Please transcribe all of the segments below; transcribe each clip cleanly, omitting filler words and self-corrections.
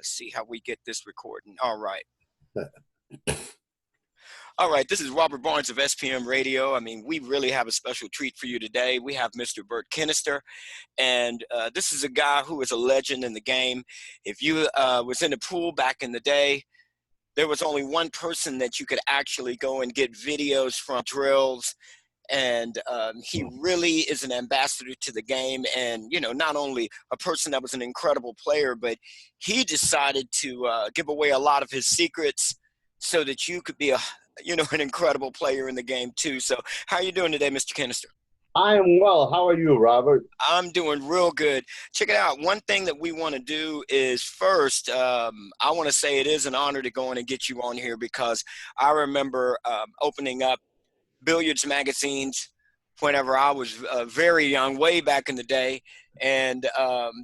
Let's see how we get this recording. All right. All right, this is Robert Barnes of SPM Radio. I mean, we really have a special treat for you today. We have Mr. Bert Kennister, and this is a guy who is a legend in the game. If you was in the pool back in the day, there was only one person that you could actually go and get videos from drills, and he really is an ambassador to the game. And, you know, not only a person that was an incredible player, but he decided to give away a lot of his secrets so that you could be an incredible player in the game too. So how are you doing today, Mr. Kennister? I am well. How are you, Robert? I'm doing real good. Check it out. One thing that we want to do is first, I want to say it is an honor to go in and get you on here, because I remember opening up billiards magazines whenever I was very young, way back in the day. And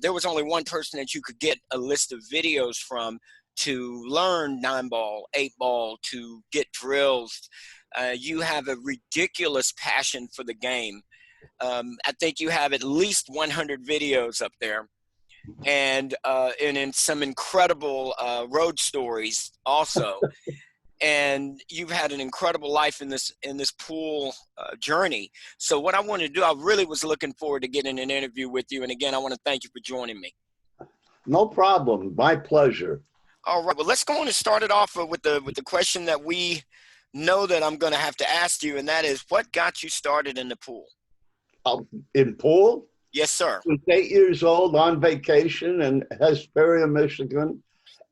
there was only one person that you could get a list of videos from to learn 9-ball, 8-ball, to get drills. You have a ridiculous passion for the game. I think you have at least 100 videos up there, and in some incredible road stories also. And you've had an incredible life in this pool journey. So what I wanted to do, I really was looking forward to getting an interview with you. And again, I want to thank you for joining me. No problem. My pleasure. All right. Well, let's go on and start it off with the question that we know that I'm going to have to ask you, and that is, what got you started in the pool? In pool? Yes, sir. I was 8 years old on vacation in Hesperia, Michigan,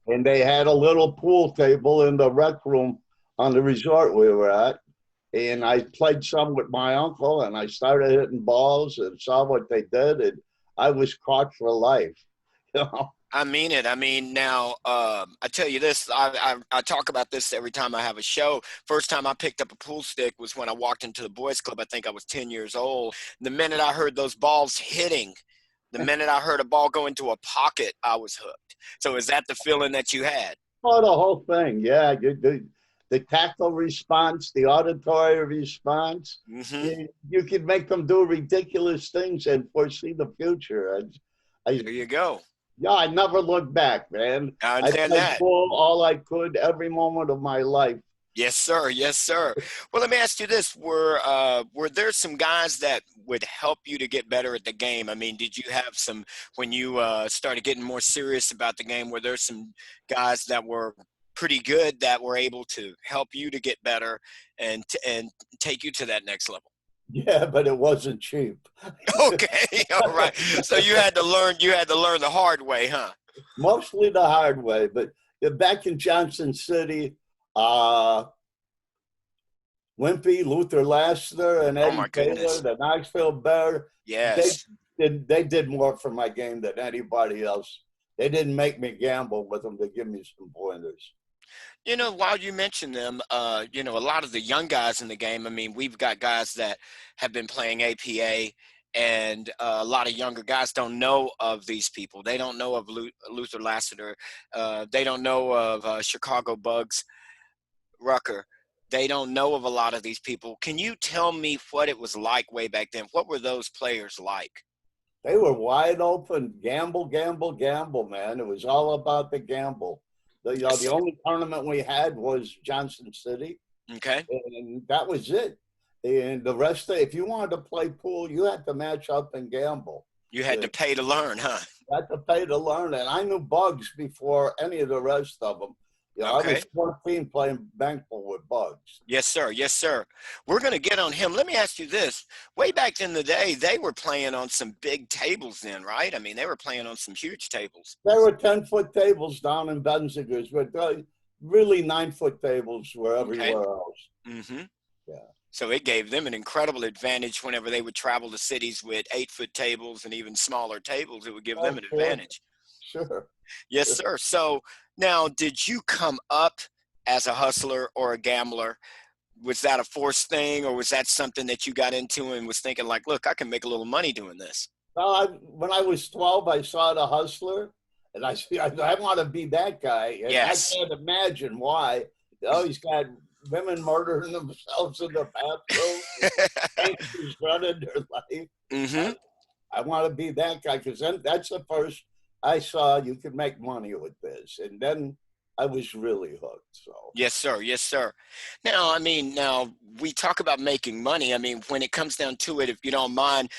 and they had a little pool table in the rec room on the resort we were at. And I played some with my uncle, and I started hitting balls and saw what they did, and I was caught for life. You know? I mean it. I mean, now, I tell you this, I talk about this every time I have a show. First time I picked up a pool stick was when I walked into the boys club. I think I was 10 years old. The minute I heard those balls hitting, the minute I heard a ball go into a pocket, I was hooked. So is that the feeling that you had? Oh, the whole thing, yeah. The tactile response, the auditory response. Mm-hmm. You can make them do ridiculous things and foresee the future. There you go. Yeah, I never looked back, man. I understand played that. Pool all I could every moment of my life. Yes, sir. Yes, sir. Well, let me ask you this. Were there some guys that would help you to get better at the game? I mean, did you have some, when you started getting more serious about the game, were there some guys that were pretty good that were able to help you to get better and take you to that next level? Yeah, but it wasn't cheap. Okay, all right. So you had to learn the hard way, huh? Mostly the hard way, but back in Johnson City, Wimpy, Luther Lassiter, and Eddie Taylor, the Knoxville Bear. Yes. They did more for my game than anybody else. They didn't make me gamble with them to give me some pointers. You know, while you mention them, a lot of the young guys in the game, I mean, we've got guys that have been playing APA, and a lot of younger guys don't know of these people. They don't know of Luther Lassiter. They don't know of Chicago Bugs Rucker. They don't know of a lot of these people. Can you tell me what it was like way back then? What were those players like? They were wide open, gamble, gamble, gamble, man. It was all about the gamble. The only tournament we had was Johnson City. Okay. And that was it. And the rest if you wanted to play pool, you had to match up and gamble. You had to pay to learn, huh? You had to pay to learn. And I knew Bugs before any of the rest of them. You know, okay. I was 14 playing bank pool with Bugs. Yes, sir. Yes, sir. We're going to get on him. Let me ask you this. Way back in the day, they were playing on some big tables then, right? I mean, they were playing on some huge tables. There were 10-foot tables down in Benzinger's, but really 9-foot tables were everywhere else. Mm-hmm. Yeah. So it gave them an incredible advantage whenever they would travel to cities with 8-foot tables and even smaller tables. It would give them an advantage. Sure. Yes, sir. So now, did you come up as a hustler or a gambler? Was that a forced thing, or was that something that you got into and was thinking like, look, I can make a little money doing this? Well, when I was 12, I saw The Hustler, and I want to be that guy. And yes. I can't imagine why. Oh, he's got women murdering themselves in the bathroom, gangsters running their life. Mm-hmm. I want to be that guy, because then that's the first I saw you could make money with this, and then I was really hooked. So Yes, sir. Yes, sir. Now, I mean, now we talk about making money. I mean, when it comes down to it, if you don't mind,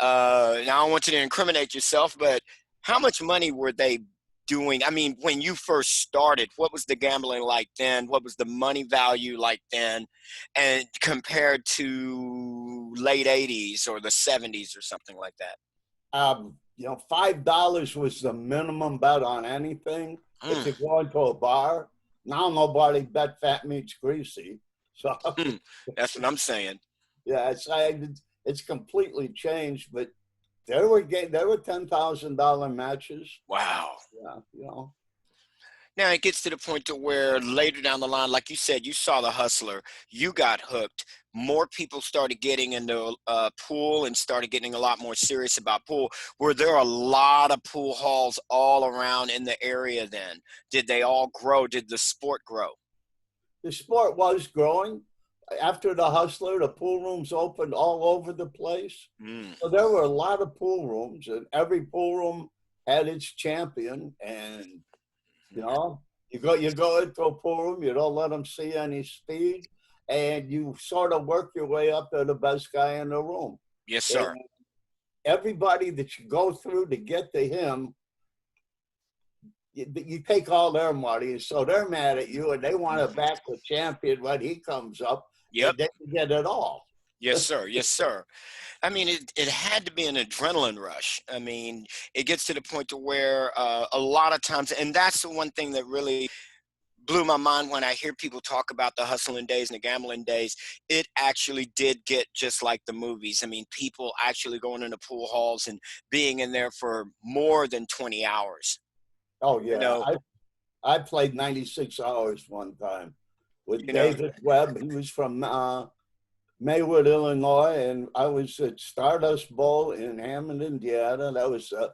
now I don't want you to incriminate yourself, but how much money were they doing? I mean, when you first started, what was the gambling like then? What was the money value like then? And compared to late 80s or the 70s or something like that? $5 was the minimum bet on anything. If Mm, you go into a bar, now nobody bet fat meets greasy. So that's what I'm saying. yeah, it's completely changed. But there were $10,000 matches. Wow. Yeah. Now it gets to the point to where later down the line, like you said, you saw the hustler, you got hooked. More people started getting into pool and started getting a lot more serious about pool. Were there a lot of pool halls all around in the area then? Did they all grow? Did the sport grow? The sport was growing. After the hustler, the pool rooms opened all over the place. Mm. So there were a lot of pool rooms, and every pool room had its champion. And you know, you go into a pool room, you don't let them see any speed, and you sort of work your way up to the best guy in the room. Yes, And sir. everybody that you go through to get to him, you take all their money, and so they're mad at you, and they want to Mhm. back the champion when he comes up, Yep. and they get it all. Yes, sir. Yes, sir. I mean, it had to be an adrenaline rush. I mean, it gets to the point to where a lot of times, and that's the one thing that really blew my mind when I hear people talk about the hustling days and the gambling days. It actually did get just like the movies. I mean, people actually going into pool halls and being in there for more than 20 hours. Oh You yeah, know, I played 96 hours one time with you know, David Webb. He was from Maywood, Illinois, and I was at Stardust Bowl in Hammond, Indiana. That was a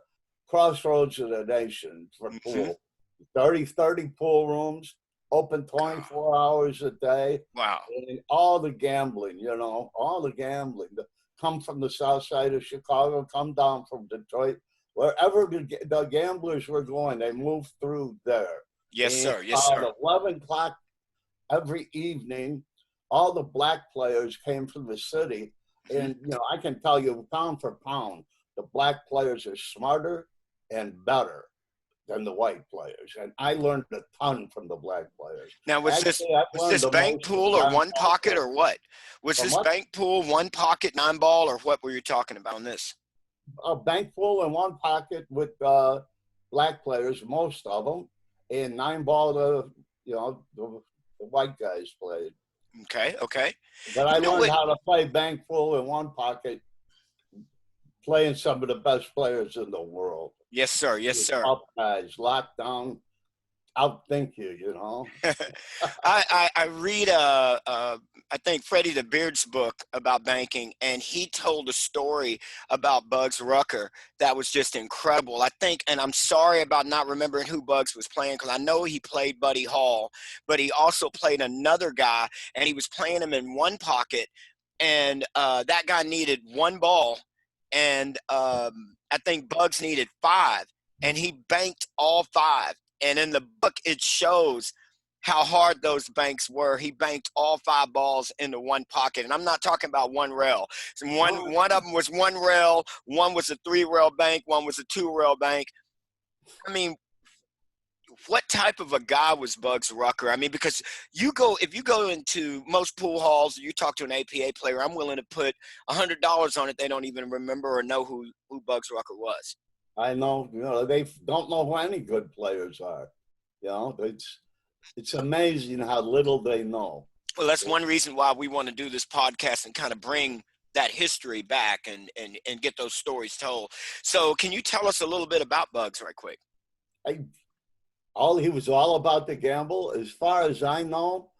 crossroads of the nation for mhm. pool. 30 pool rooms, open 24 hours a day, Wow. and all the gambling, all the gambling. Come from the south side of Chicago, come down from Detroit, wherever the gamblers were going, they moved through there. Yes, And sir. Yes, sir. at 11 o'clock every evening, all the black players came from the city. Mhm. And, I can tell you pound for pound, the black players are smarter and better than the white players. And I learned a ton from the black players. Now, Actually, I've was learned this the bank most from pool or John one pocket Paxson. or what? Was From this what? bank pool, one pocket, nine ball, or what were you talking about on this? A bank full in one pocket with black players, most of them, and nine ball, the white guys played. Okay, okay. But I You know learned what? how to play bank full in one pocket playing some of the best players in the world. Yes, sir. Yes, sir. Tough guys, lockdown, outthink you. I read I think Freddie the Beard's book about banking, and he told a story about Bugs Rucker that was just incredible. I think, and I'm sorry about not remembering who Bugs was playing because I know he played Buddy Hall, but he also played another guy, and he was playing him in one pocket, and that guy needed one ball, and I think Bugs needed five, and he banked all five. And in the book, it shows how hard those banks were. He banked all five balls into one pocket. And I'm not talking about one rail. So No, one of them was one rail, one was a three rail bank, one was a two rail bank. I mean, what type of a guy was Bugs Rucker? I mean, because if you go into most pool halls, you talk to an APA player, I'm willing to put $100 on it. They don't even remember or know who Bugs Rucker was. I know. They don't know who any good players are. It's amazing how little they know. Well, that's one reason why we want to do this podcast and kind of bring that history back and get those stories told. So can you tell us a little bit about Bugs right quick? I, he was all about the gamble. As far as I know,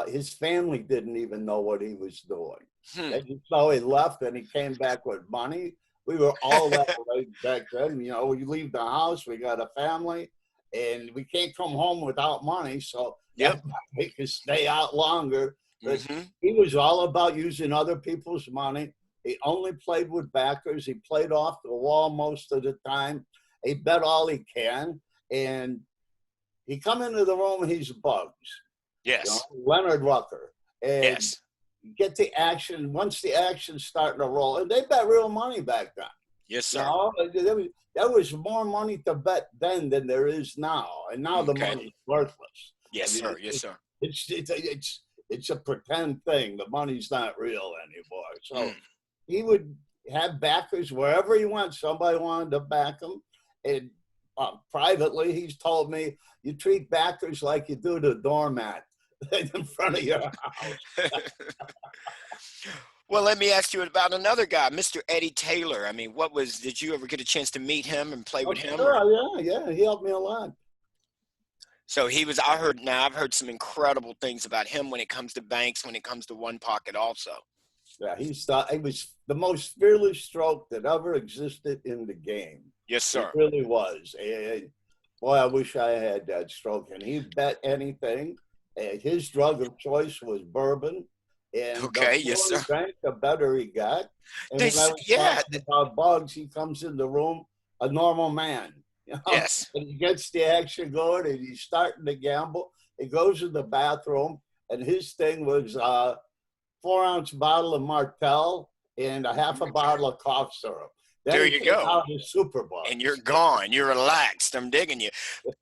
his family didn't even know what he was doing. Hmm. They just know he left and he came back with money. We were all that way back then. We leave the house, we got a family, and we can't come home without money. So Yep. that might make us stay out longer. But Mm-hmm. he was all about using other people's money. He only played with backers. He played off the wall most of the time. He bet all he can, and he come into the room and he's Bugs. Yes. Leonard Rucker. And Yes. get the action, once the action's starting to roll, and they bet real money back then. Yes, sir. There was more money to bet then than there is now, and now the money's worthless. Yes, sir. Yes, sir. It's a pretend thing. The money's not real anymore. So he would have backers wherever he went. Somebody wanted to back him, and privately, he's told me, you treat backers like you do the doormat in front of your house. Well, let me ask you about another guy, Mr. Eddie Taylor. I mean, did you ever get a chance to meet him and play with him? Sure, yeah. He helped me a lot. So I've heard some incredible things about him when it comes to banks, when it comes to one pocket also. Yeah, he was the most fearless stroke that ever existed in the game. Yes, sir. It really was. And boy, I wish I had that stroke. And he bet anything. And his drug of choice was bourbon. And the more he drank, the better he got. And when I was talking about Bugs, he comes in the room a normal man. Yes. And he gets the action going, and he's starting to gamble. He goes to the bathroom, and his thing was 4-ounce bottle of Martell and a half a bottle of cough syrup. Then there you go. Out his Super Bugs. And you're gone. You're relaxed. I'm digging you.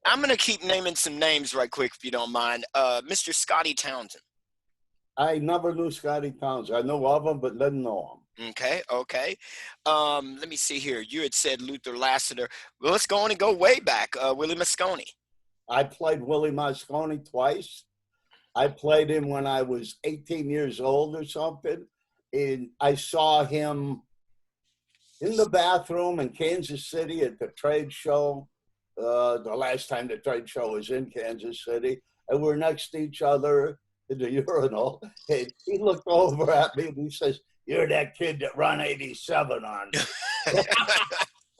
I'm going to keep naming some names right quick, if you don't mind. Mr. Scotty Townsend. I never knew Scotty Townsend. I know of him, but didn't know him. Okay. Let me see here. You had said Luther Lassiter. Well, let's go on and go way back. Willie Moscone. I played Willie Moscone twice. I played him when I was 18 years old or something. And I saw him in the bathroom in Kansas City at the trade show. The last time the trade show was in Kansas City. And we're next to each other in the urinal. And he looked over at me and he says, "You're that kid that run 87 on me."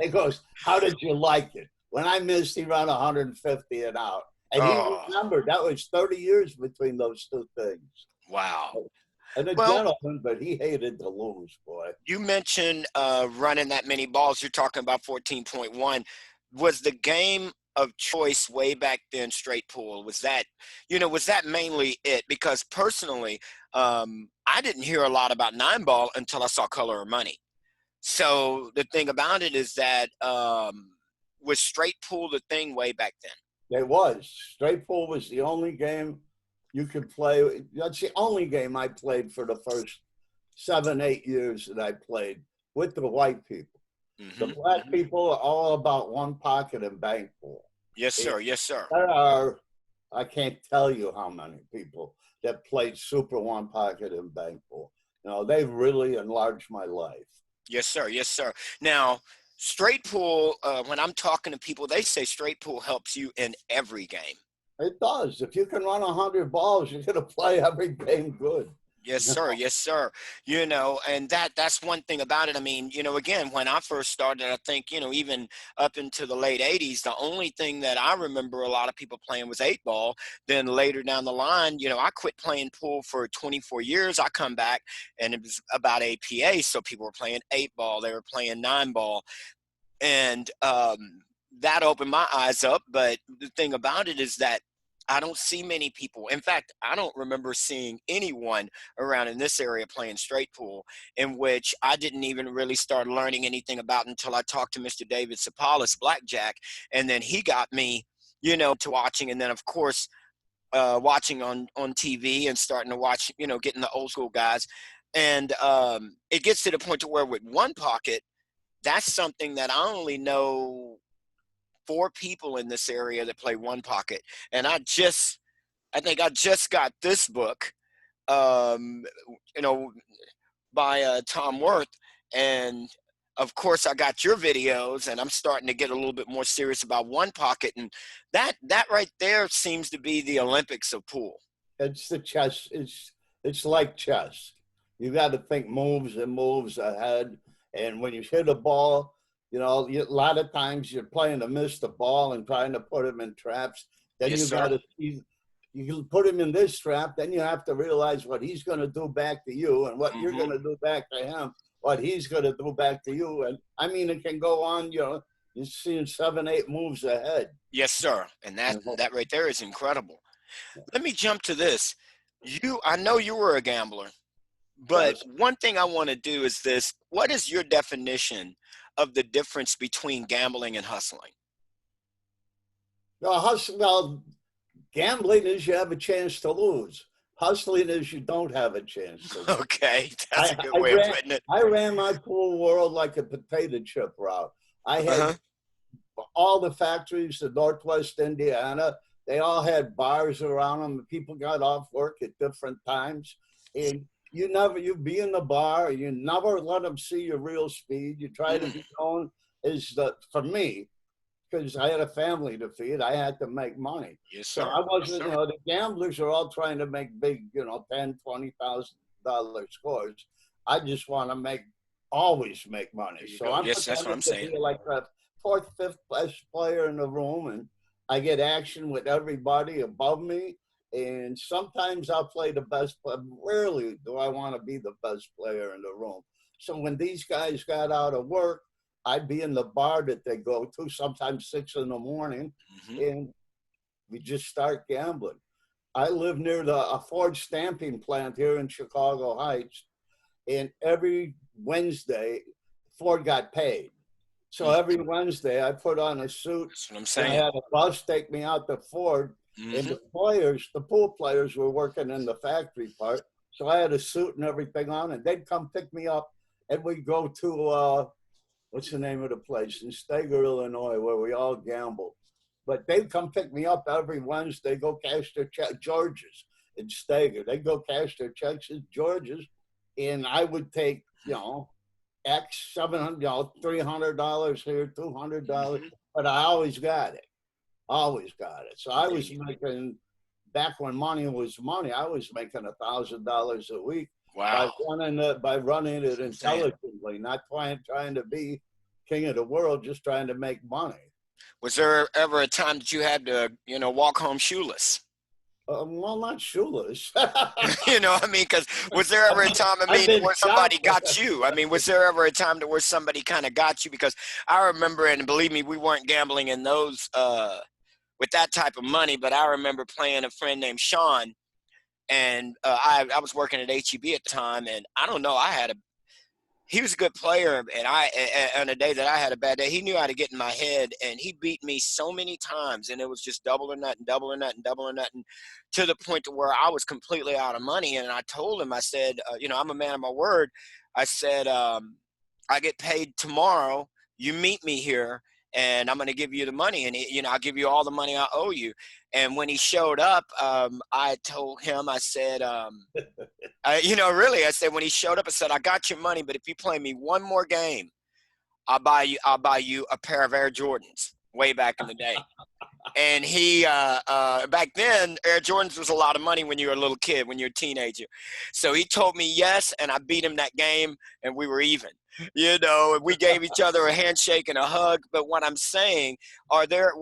He goes, "How did you like it?" When I missed, he ran 150 and out. And he remembered that was 30 years between those two things. Wow. And a gentleman, but he hated to lose, boy. You mentioned running that many balls. You're talking about 14.1. Was the game of choice way back then straight pool? Was that mainly it? Because personally, I didn't hear a lot about 9-ball until I saw Color of Money. So the thing about it is that was straight pool the thing way back then? It was. Straight pool was the only game you could play. That's the only game I played for the first 7-8 years that I played with the white people. Mm-hmm. The black people are all about one pocket and bank pool. Yes, sir. Yes, sir. There are, I can't tell you how many people that played super one pocket and bank pool. They've really enlarged my life. Yes, sir. Yes, sir. Now, straight pool, when I'm talking to people, they say straight pool helps you in every game. It does. If you can run 100 balls, you're going to play every game good. Yes, sir. Yes, sir. And that's one thing about it. I mean, again, when I first started, I think, even up into the late 80s, the only thing that I remember a lot of people playing was 8-ball. Then later down the line, I quit playing pool for 24 years. I come back and it was about APA. So people were playing 8-ball. They were playing 9-ball. And that opened my eyes up. But the thing about it is that I don't see many people. In fact, I don't remember seeing anyone around in this area playing straight pool, in which I didn't even really start learning anything about until I talked to Mr. David Sapalis, Blackjack, and then he got me, to watching. And then, of course, watching on TV and starting to watch, getting the old school guys. And it gets to the point to where with one pocket, that's something that I only know 4 people in this area that play one pocket. And I think I just got this book, by Tom Worth. And of course I got your videos, and I'm starting to get a little bit more serious about one pocket. And that right there seems to be the Olympics of pool. It's the chess. It's like chess. You got to think moves and moves ahead. And when you hit a ball, a lot of times you're playing to miss the ball and trying to put him in traps. Then you got to see, you put him in this trap. Then you have to realize what he's going to do back to you and what you're going to do back to him, what he's going to do back to you. And I mean, it can go on, You're seeing 7, 8 moves ahead. Yes, sir. And that right there is incredible. Let me jump to this. I know you were a gambler, but Yes. one thing I want to do is this. What is your definition of the difference between gambling and hustling? Well, gambling is you have a chance to lose. Hustling is you don't have a chance to lose. Okay, that's a I, good I way of ran putting it. I ran my pool world like a potato chip route. I had Uh-huh. all the factories in Northwest Indiana. They all had bars around them. People got off work at different times, and you be in the bar. You never let them see your real speed. You try to Mm, be known as for me, because I had a family to feed. I had to make money. yes, So sir. I Yes, wasn't, sir. the gamblers are all trying to make big, $10,000, $20,000 scores. I just want to always make money. There you So go. I'm Yes, that's what pretending I'm to saying. be like the fourth, fifth best player in the room, and I get action with everybody above me. And sometimes I'll play the best, but rarely do I want to be the best player in the room. So when these guys got out of work, I'd be in the bar that they go to, sometimes 6 in the morning, Hmm. and we just start gambling. I live near a Ford stamping plant here in Chicago Heights, and every Wednesday, Ford got paid. So Mm, every Wednesday, I put on a suit, that's what I'm and I saying. had a bus take me out to Ford, and Hmm. the pool players were working in the factory part. So I had a suit and everything on, and they'd come pick me up, and we'd go to what's the name of the place in Steger, Illinois, where we all gamble. But they'd come pick me up every Wednesday, go cash their check, George's in Steger. They'd go cash their checks at George's, and I would take, X 700, $300 here, $200, Hmm. but I always got it. Always got it. So I There was you, making, back when money was money, I was making $1,000 a week wow. by running That's it what I'm saying. intelligently, not trying to be king of the world, just trying to make money. Was there ever a time that you had to, walk home shoeless? Well, not shoeless. I mean, because was there ever I've a been, time, I I've mean, been where somebody got shoplifting. you? I mean, was there ever a time where somebody kind of got you? Because I remember, and believe me, we weren't gambling in those with that type of money, but I remember playing a friend named Sean, and I was working at HEB at the time, and I don't know, he was a good player, and on a day that I had a bad day, he knew how to get in my head, and he beat me so many times, and it was just double or nothing, double or nothing, double or nothing, to the point to where I was completely out of money. And I told him, I said, I'm a man of my word. I said, I get paid tomorrow. You meet me here, and I'm going to give you the money, and I'll give you all the money I owe you. And when he showed up, I told him, I said, really, I said, when he showed up, I said, I got your money, but if you play me one more game, I'll buy you a pair of Air Jordans. Way back in the day. And he back then, Air Jordans was a lot of money when you were a little kid, when you're a teenager. So he told me yes, and I beat him that game, and we were even. And we gave each other a handshake and a hug. But what I'm saying, was there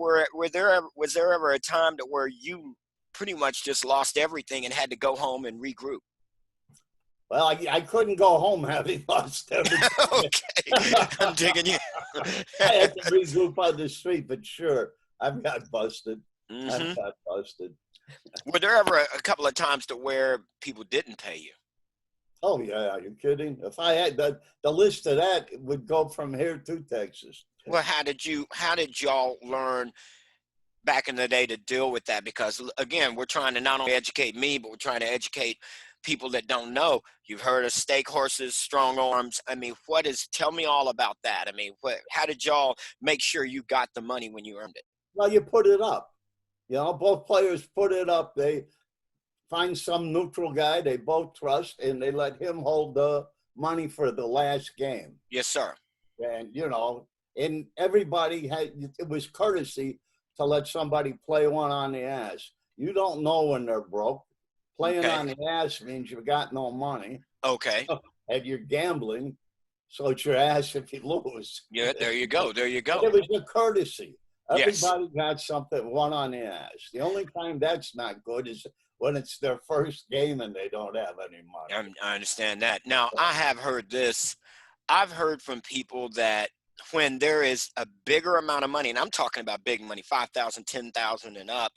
ever a time to where you pretty much just lost everything and had to go home and regroup? Well, I couldn't go home having lost everything. Okay, I'm digging you. I had to regroup on the street, but sure, I've got busted. I've Hmm. got busted. Were there ever a couple of times to where people didn't pay you? Oh yeah, are you kidding? If I had the list of that, it would go from here to Texas. Well, how did y'all learn back in the day to deal with that? Because again, we're trying to not only educate me, but we're trying to educate people that don't know. You've heard of stake horses, strong arms. I mean, tell me all about that. I mean, how did y'all make sure you got the money when you earned it? Well, you put it up. Both players put it up. They find some neutral guy they both trust, and they let him hold the money for the last game. Yes, sir. And everybody had, it was courtesy to let somebody play one on the ass. You don't know when they're broke. Playing Okay. on the ass means you've got no money Okay. and you're gambling. So it's your ass if you lose. Yeah, there you go. There you But go. it was a courtesy. Yes. Everybody got something, one on the ass. The only time that's not good is when it's their first game and they don't have any money. I understand that. Now, I have heard this. I've heard from people that when there is a bigger amount of money, and I'm talking about big money, 5,000, 10,000 and up,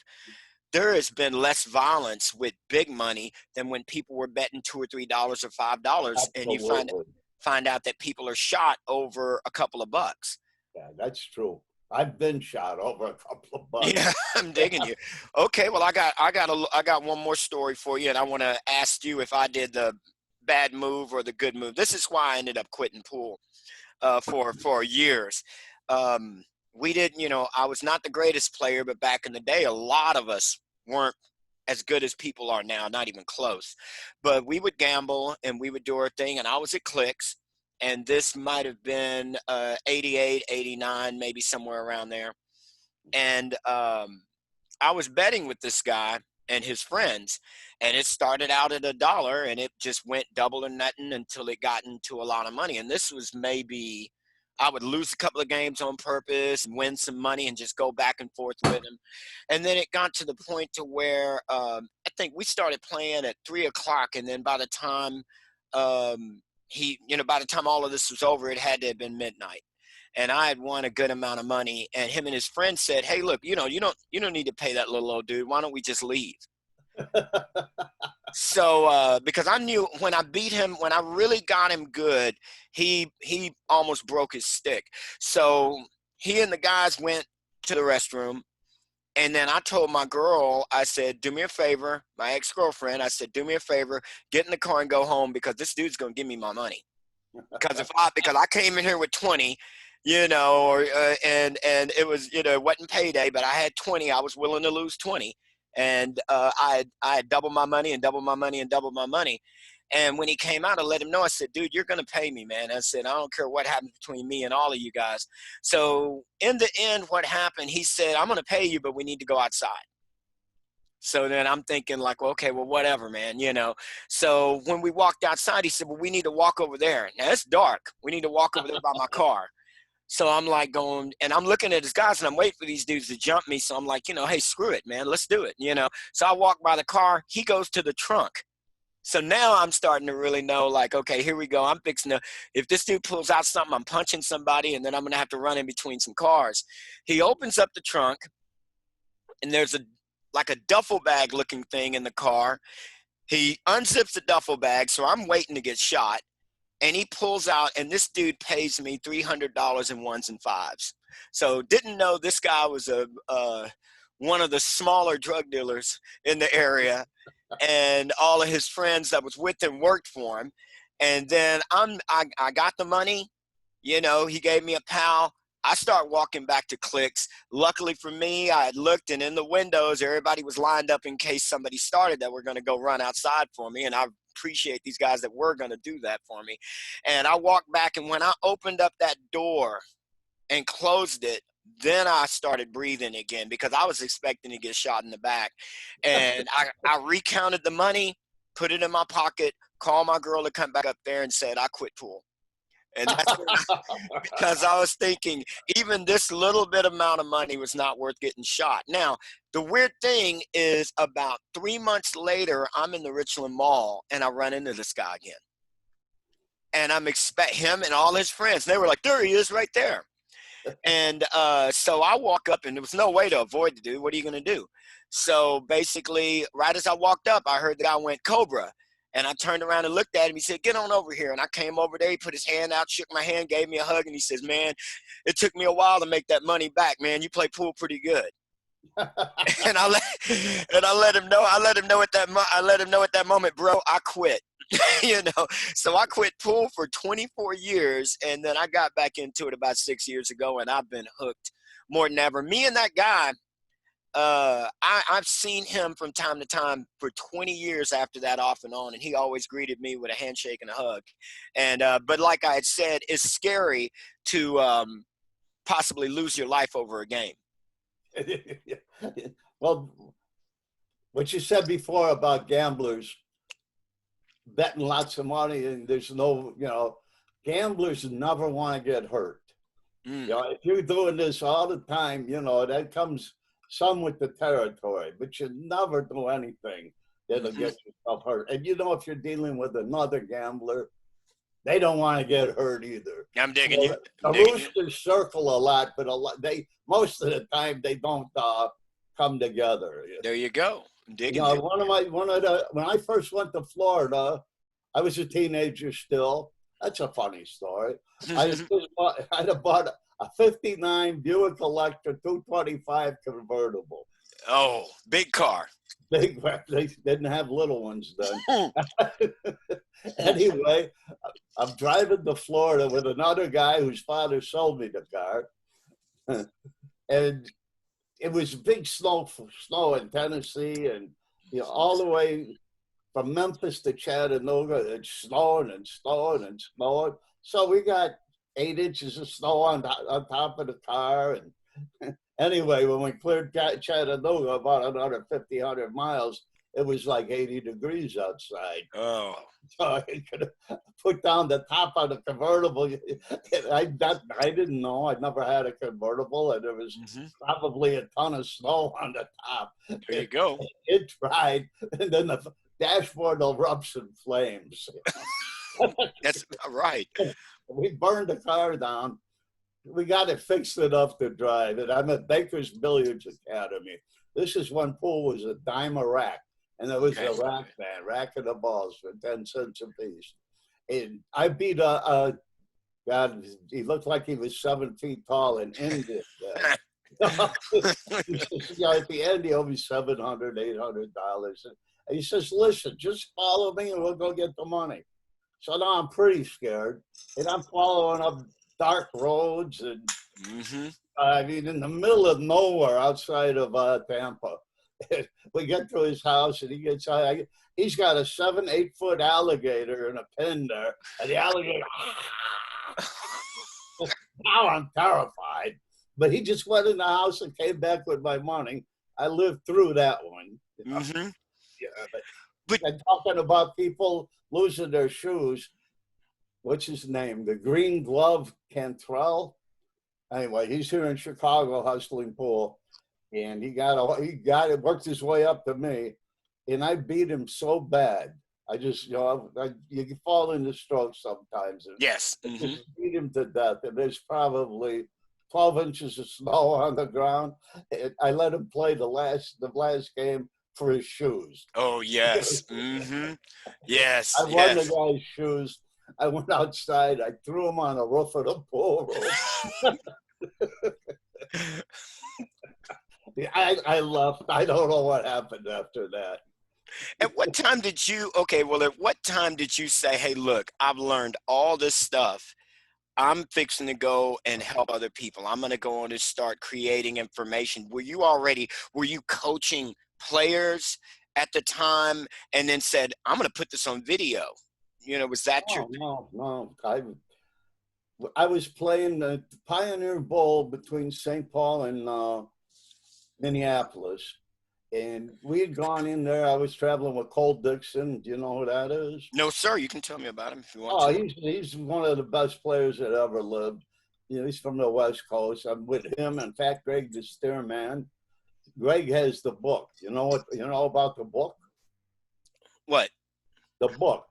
there has been less violence with big money than when people were betting $2 or $3 or $5, and you Absolutely. find out that people are shot over a couple of bucks. Yeah, that's true. I've been shot over a couple of bucks. Yeah, I'm digging you. Okay, well, I got one more story for you, and I want to ask you if I did the bad move or the good move. This is why I ended up quitting pool for years. Um, we didn't, I was not the greatest player, but back in the day, a lot of us weren't as good as people are now, not even close. But we would gamble and we would do our thing, and I was at Clicks, and this might have been 88, 89, maybe somewhere around there. And I was betting with this guy and his friends, and it started out at $1 and it just went double or nothing until it got into a lot of money. And this was maybe I would lose a couple of games on purpose, win some money, and just go back and forth with him. And then it got to the point to where I think we started playing at 3 o'clock, and then by the time by the time all of this was over, it had to have been midnight. And I had won a good amount of money, and him and his friend said, "Hey, look, you don't need to pay that little old dude. Why don't we just leave?" So because I knew when I beat him, when I really got him good, he almost broke his stick. So he and the guys went to the restroom, and then I told my girl, I said, "Do me a favor," my ex-girlfriend. I said, "Do me a favor, get in the car and go home, because this dude's gonna give me my money. Because I came in here with 20, and it was, it wasn't payday, but I had 20. I was willing to lose 20, and I had doubled my money and doubled my money and doubled my money." And when he came out, I let him know. I said, "Dude, you're gonna pay me, man." I said, "I don't care what happens between me and all of you guys." So in the end, what happened? He said, "I'm gonna pay you, but we need to go outside." So then I'm thinking like, well, okay, well, whatever, man. So when we walked outside, he said, "Well, we need to walk over there. Now it's dark. We need to walk over there by my car." So I'm like going, and I'm looking at his guys, and I'm waiting for these dudes to jump me. So I'm like, hey, screw it, man. Let's do it. So I walk by the car. He goes to the trunk. So now I'm starting to really know, like, okay, here we go. I'm fixing to, if this dude pulls out something, I'm punching somebody, and then I'm going to have to run in between some cars. He opens up the trunk, and there's like a duffel bag looking thing in the car. He unzips the duffel bag, so I'm waiting to get shot. And he pulls out, and this dude pays me $300 in ones and fives. So didn't know this guy was one of the smaller drug dealers in the area, and all of his friends that was with him worked for him. And then I got the money. He gave me a pal. I start walking back to Clicks. Luckily for me, I had looked, and in the windows, everybody was lined up in case somebody started that were going to go run outside for me. And I appreciate these guys that were going to do that for me. And I walked back, and when I opened up that door and closed it, then I started breathing again, because I was expecting to get shot in the back. And I recounted the money, put it in my pocket, called my girl to come back up there, and said, "I quit pool." And that's because I was thinking even this little bit amount of money was not worth getting shot. Now, the weird thing is, about 3 months later, I'm in the Richland Mall, and I run into this guy again. And I'm expect him and all his friends. They were like, "There he is right there." And so I walk up, and there was no way to avoid the dude. What are you going to do? So basically, right as I walked up, I heard the guy went, "Cobra." And I turned around and looked at him. He said, "Get on over here." And I came over there. He put his hand out, shook my hand, gave me a hug. And he says, "Man, it took me a while to make that money back, man. You play pool pretty good." And I let him know. I let him know at that moment, "Bro, I quit." So I quit pool for 24 years, and then I got back into it about 6 years ago, and I've been hooked more than ever. Me and that guy, I've seen him from time to time for 20 years after that, off and on, and he always greeted me with a handshake and a hug. And but like I had said, it's scary to possibly lose your life over a game. Well, what you said before about gamblers betting lots of money, and there's no, gamblers never want to get hurt. If you're doing this all the time, that comes some with the territory, but you never do anything that'll get yourself hurt. And if you're dealing with another gambler, they don't want to get hurt either. I'm digging you. The I'm digging you. roosters circle a lot, but most of the time they don't come together. There you go. I'm digging You know, you. when I first went to Florida, I was a teenager still. That's a funny story. I'd have bought a '59 Buick Electra 225 convertible. Oh, big car. They didn't have little ones then. Anyway, I'm driving to Florida with another guy whose father sold me the car. And it was big snow in Tennessee, and you know, all the way from Memphis to Chattanooga, it's snowing and snowing and snowing. So we got 8 inches of snow on top of the car. And anyway, when we cleared Chattanooga, about another 100 miles, it was like 80 degrees outside. Oh. So I could put down the top of the convertible. I didn't know. I'd never had a convertible, and there was probably a ton of snow on the top. There you go. It dried, and then the dashboard erupts in flames. That's right. We burned the car down. We got it fixed enough to drive it. I'm at Baker's Billiards Academy. This is when pool was a dime a rack. And there was a rack band, racking the balls for 10 cents a piece. And I beat God, he looked like he was 7 feet tall and ended. You know, at the end, he owed me $700, $800. And he says, listen, just follow me and we'll go get the money. So now I'm pretty scared. And I'm following up dark roads. And I mean, in the middle of nowhere outside of Tampa. We get to his house and he's got a 7-8 foot alligator in a pen there, and the alligator now I'm terrified, but he just went in the house and came back with my money. I lived through that one. You know? Yeah, but talking about people losing their shoes, what's his name, the Green Glove Cantrell, anyway, he's here in Chicago hustling pool. And he worked his way up to me, and I beat him so bad. I just, you know, you fall into strokes sometimes. Yes. I just beat him to death, and there's probably 12 inches of snow on the ground. And I let him play the last game for his shoes. Oh, yes. Yes. I won the guy's shoes. I went outside. I threw him on the roof of the pool room. I left. I don't know what happened after that. At what time did you say, hey, look, I've learned all this stuff. I'm fixing to go and help other people. I'm going to go on and start creating information. Were you coaching players at the time and then said, I'm going to put this on video? You know, was that No. I was playing the Pioneer Bowl between St. Paul and Minneapolis, and we had gone in there. I was traveling with Cole Dixon. Do you know who that is? No, sir. You can tell me about him if you want to. He's one of the best players that ever lived. You know, he's from the West Coast. I'm with him. In fact, Greg the Steerman. Greg has the book. You know about the book? What? The book.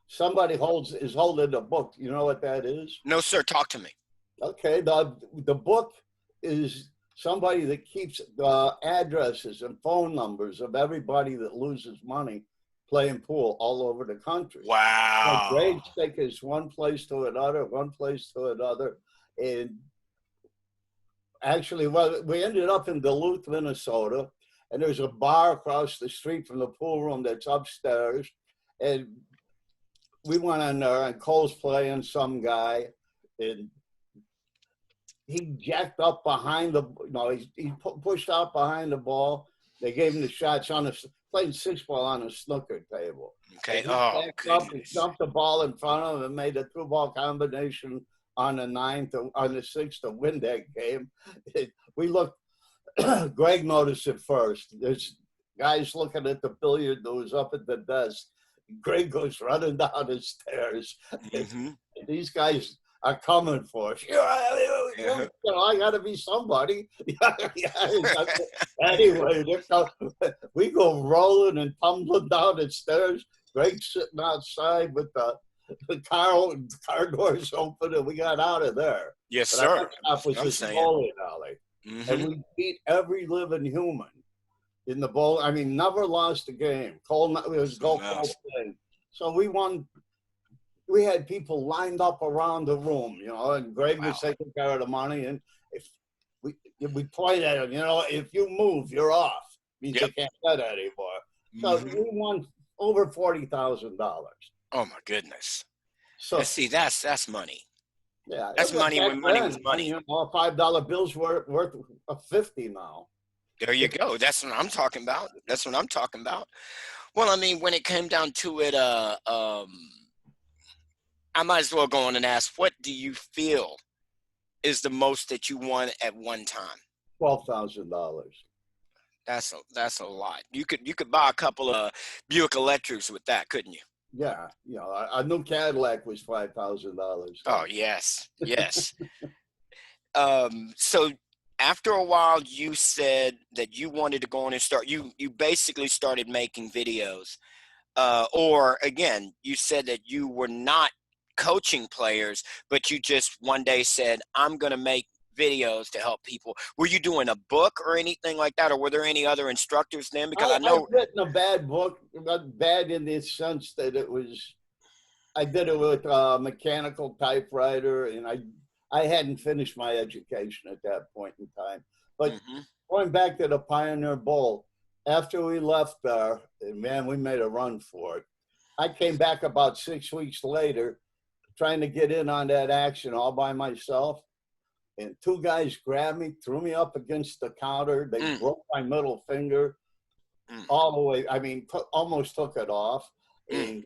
Somebody is holding the book. You know what that is? No, sir. Talk to me. Okay. The book is somebody that keeps addresses and phone numbers of everybody that loses money playing pool all over the country. Wow. So Greg take us one place to another. And actually, we ended up in Duluth, Minnesota, and there's a bar across the street from the pool room that's upstairs. And we went in there, and Cole's playing some guy, and he jacked up behind he pushed out behind the ball. They gave him the shots playing 6-ball on a snooker table. Okay. He jumped the ball in front of him and made a 2-ball combination on the 6th to win that game. We looked, Greg noticed it first. There's guys looking at the billiard that was up at the desk. Greg goes running down the stairs. These guys are coming for us. I got to be somebody. Anyway, we go rolling and tumbling down the stairs. Greg's sitting outside with the the car doors open and we got out of there. Yes, But our sir. next stop was I'm this saying. bowling alley. And we beat every living human in the bowl. I mean, never lost a game. It was go cold thing. So we won. We had people lined up around the room, you know, and Greg was taking care of the money. And if we point at him, you know, if you move, you're off. Means you can't bet anymore. So we won over $40,000. Oh my goodness. So See, that's money. yeah, That's money when money was money. You know, $5 bills worth of 50 now. There you go. That's what I'm talking about. That's what I'm talking about. Well, I mean, when it came down to it, I might as well go on and ask, what do you feel is the most that you won at one time? $12,000. That's a lot. You could buy a couple of Buick Electrics with that, couldn't you? Yeah, you know, a new Cadillac was $5,000. Oh yes, yes. So after a while, you said that you wanted to go on and start. You basically started making videos, or again, you said that you were not coaching players, but you just one day said, "I'm going to make videos to help people." Were you doing a book or anything like that, or were there any other instructors then? Because I I've know. written a bad book, not bad in the sense that I did it with a mechanical typewriter, and I hadn't finished my education at that point in time. But going back to the Pioneer Bowl, after we left there, and man, we made a run for it. I came back about 6 weeks later, trying to get in on that action all by myself. And two guys grabbed me, threw me up against the counter. They broke my middle finger all the way. I mean, almost took it off. And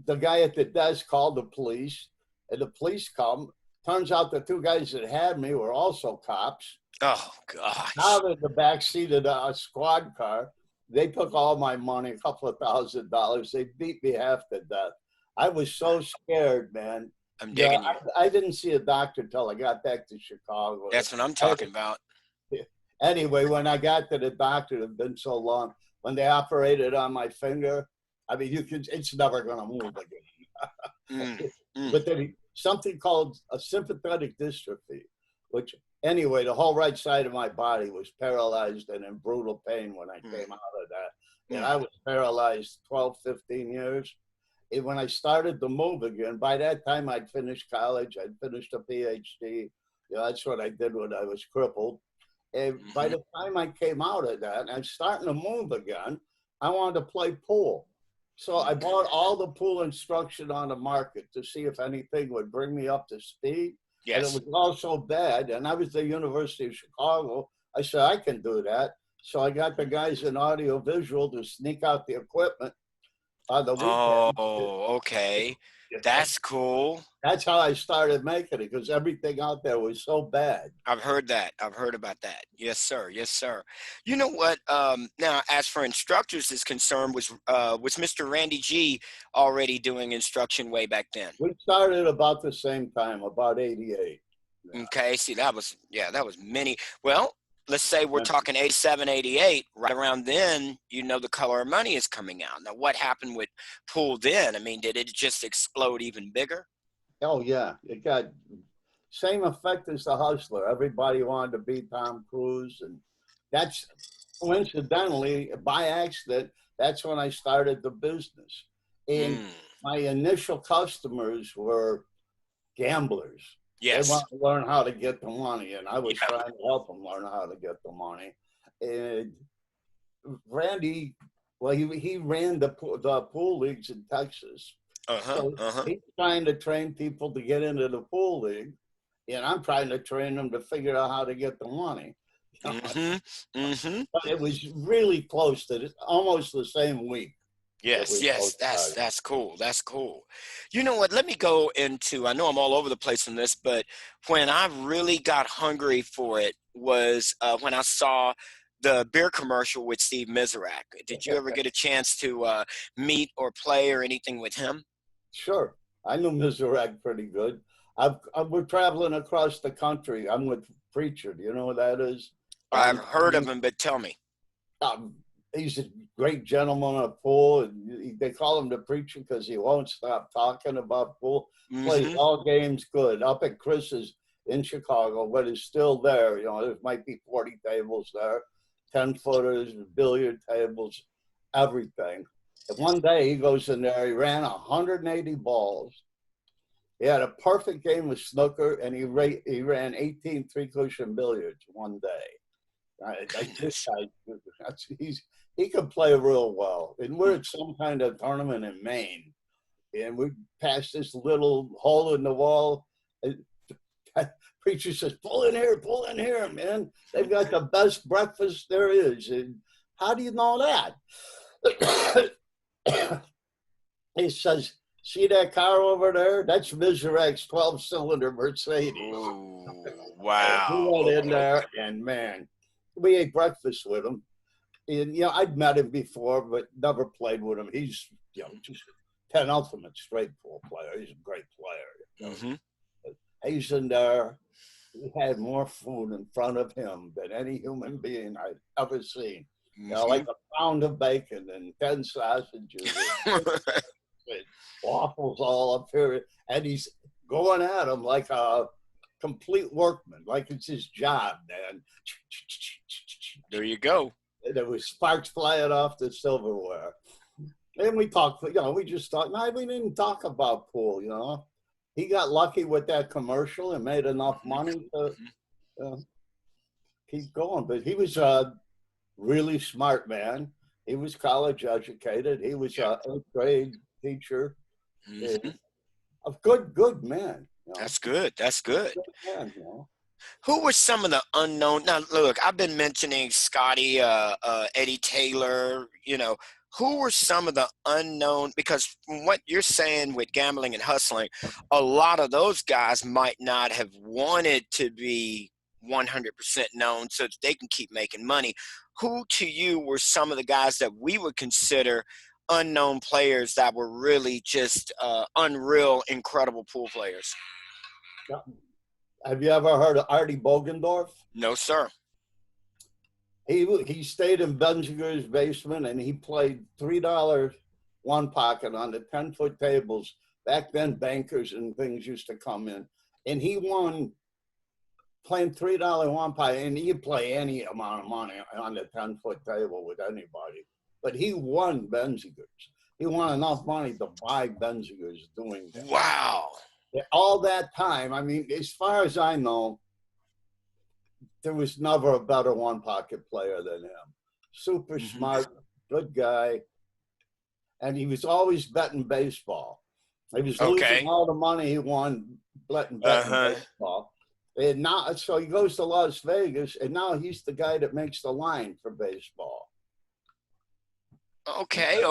the guy at the desk called the police, and the police come. Turns out the two guys that had me were also cops. Oh gosh! Now they're in the back seat of a squad car. They took all my money, a couple of $1,000. They beat me half to death. I was so scared, man. I'm digging you. I didn't see a doctor till I got back to Chicago. That's what I'm talking about. Anyway, when I got to the doctor, it had been so long. When they operated on my finger, I mean, it's never going to move again. But then something called a sympathetic dystrophy, which anyway, the whole right side of my body was paralyzed and in brutal pain when I came out of that. And I was paralyzed 12, 15 years. And when I started to move again, by that time I'd finished college, I'd finished a PhD. You know, that's what I did when I was crippled. And by the time I came out of that and I'm starting to move again, I wanted to play pool. So I bought all the pool instruction on the market to see if anything would bring me up to speed. Yes. And it was all so bad. And I was at the University of Chicago. I said, I can do that. So I got the guys in audiovisual to sneak out the equipment on the weekend. Oh, okay. That's cool. That's how I started making it, because everything out there was so bad. I've heard that. I've heard about that. Yes, sir. Yes, sir. You know what? Now, as for instructors is concerned, was Mr. Randy G already doing instruction way back then? We started about the same time, about 88. Yeah. Okay. See, that was many. Well, let's say we're talking 87, 88, right around then, you know, the Color of Money is coming out. Now, what happened with pool then? I mean, did it just explode even bigger? Oh, yeah. It got same effect as The Hustler. Everybody wanted to be Tom Cruise. And that's coincidentally, by accident, that's when I started the business. And my initial customers were gamblers. Yes. They want to learn how to get the money, and I was trying to help them learn how to get the money. And Randy, well, he ran the pool leagues in Texas. He's trying to train people to get into the pool league, and I'm trying to train them to figure out how to get the money. But it was really close to almost the same week. Yes, that's cool. That's cool. You know what? Let me go into, I know I'm all over the place on this, but when I really got hungry for it was when I saw the beer commercial with Steve Mizerack. Did you ever get a chance to meet or play or anything with him? Sure. I knew Mizerack pretty good. We're traveling across the country. I'm with Preacher. Do you know who that is? I've heard of him, but tell me. He's a great gentleman of pool. And they call him the preacher because he won't stop talking about pool. Plays Mm-hmm. all games good. Up at Chris's in Chicago, but it's still there. You know, there might be 40 tables there, 10-footers, billiard tables, everything. And one day he goes in there, he ran 180 balls. He had a perfect game of snooker, and he ran 18 three-cushion billiards one day. Goodness. He could play real well. And we're at some kind of tournament in Maine, and we passed this little hole in the wall. And preacher says, pull in here, man. They've got the best breakfast there is. And how do you know that? He says, see that car over there? That's Mizerack's 12-cylinder Mercedes. Ooh, We wow. went in Okay. there, and man, we ate breakfast with him. And, you know, I'd met him before, but never played with him. He's, you know, just 10 ultimate straight pool player. He's a great player. Mm-hmm. He's in there. He had more food in front of him than any human being I'd ever seen. You know, like a pound of bacon and 10 sausages and waffles all up here. And he's going at him like a complete workman, like it's his job, man. There you go. There was sparks flying off the silverware. And we talked, you know, we just talked. No, we didn't talk about pool, you know. He got lucky with that commercial and made enough money to keep going. But he was a really smart man. He was college educated. He was an 8th grade teacher. Mm-hmm. A good man. You know? That's good. That's good. Good man, you know? Who were some of the unknown? Now, look, I've been mentioning Scotty, Eddie Taylor, you know, who were some of the unknown? Because from what you're saying with gambling and hustling, a lot of those guys might not have wanted to be 100% known so that they can keep making money. Who to you were some of the guys that we would consider unknown players that were really just unreal, incredible pool players? Have you ever heard of Artie Bogendorf? No, sir. He stayed in Benzinger's basement and he played $3 one pocket on the 10-foot tables. Back then, bankers and things used to come in. And he won playing $3 one pocket. And he'd play any amount of money on the 10-foot table with anybody. But he won Benzinger's. He won enough money to buy Benzinger's doing that. Wow. All that time, I mean, as far as I know, there was never a better one pocket player than him. Super smart, good guy. And he was always betting baseball. He was losing all the money he won betting baseball. And now, so he goes to Las Vegas, and now he's the guy that makes the line for baseball. Okay.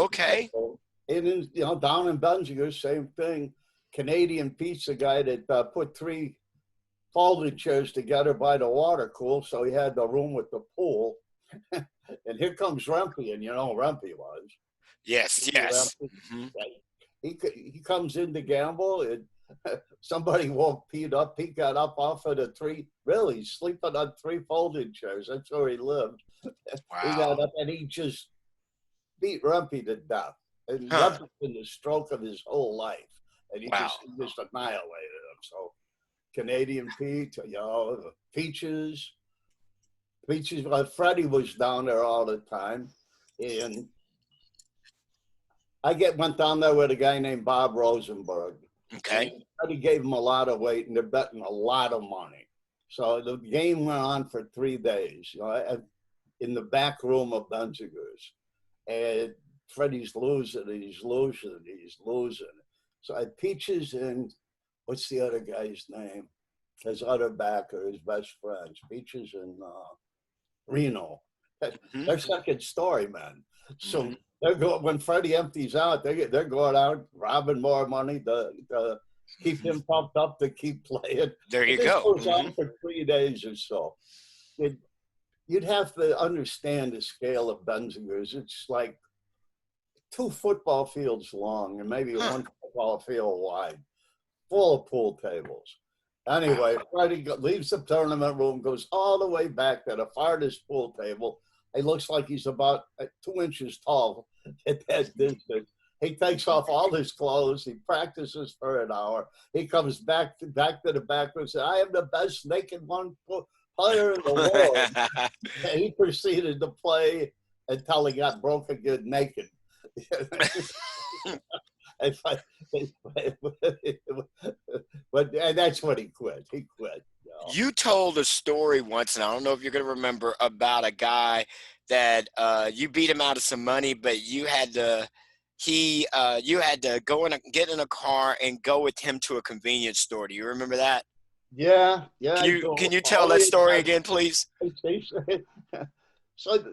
And then, you know, down in Benziger, same thing. Canadian pizza guy that put 3 folding chairs together by the water cool, so he had the room with the pool. And here comes Rumpy, and you know Rumpy was. Yes. Mm-hmm. He comes in to gamble, and somebody woke Pete up. He got up off of the 3, really sleeping on 3 folding chairs. That's where he lived. Wow. He got up and he just beat Rumpy to death. And Rumpy's been the stroke of his whole life. And he just annihilated him. So Canadian Pete, you know, Peaches. Freddie was down there all the time. And I went down there with a guy named Bob Rosenberg. Okay. And Freddie gave him a lot of weight, and they're betting a lot of money. So the game went on for 3 days, you know, in the back room of Benzinger's. And Freddie's losing. So I Peaches and what's the other guy's name? His other backer, his best friends, Peaches and Reno. They're second story, man. So they're going, when Freddie empties out, they're going out robbing more money to keep him pumped up to keep playing. There you this go. Goes on for 3 days or so. You'd have to understand the scale of Benzinger's. It's like 2 football fields long and maybe 1 football field wide, full of pool tables. Anyway, Freddie leaves the tournament room, goes all the way back to the farthest pool table, He looks like he's about 2 inches tall at that distance. He takes off all his clothes. He practices for an hour. He comes back to the back and says, "I am the best naked one player in the world." And he proceeded to play until he got broke again naked. But and that's when he quit. He quit. You told a story once, and I don't know if you're going to remember, about a guy that you beat him out of some money, but you had to you had to get in a car and go with him to a convenience store. Do you remember that? Yeah. Can you tell that story again, please? So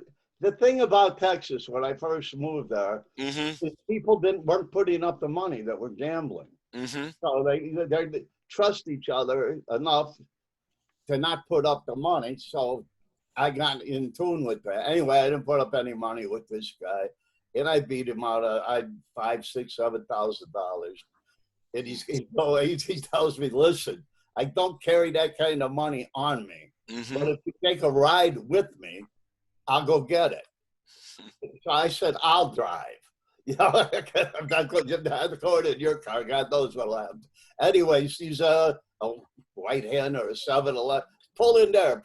the thing about Texas when I first moved there is people weren't putting up the money that were gambling. So they trust each other enough to not put up the money. So I got in tune with that. Anyway, I didn't put up any money with this guy, and I beat him out of $5,000, $6,000, $7,000. And he tells me, "Listen, I don't carry that kind of money on me, but if you take a ride with me, I'll go get it." So I said, "I'll drive." I'm not going in your car. God knows what'll happen. Anyway, she's a White Hen or a 7-Eleven. Pull in there.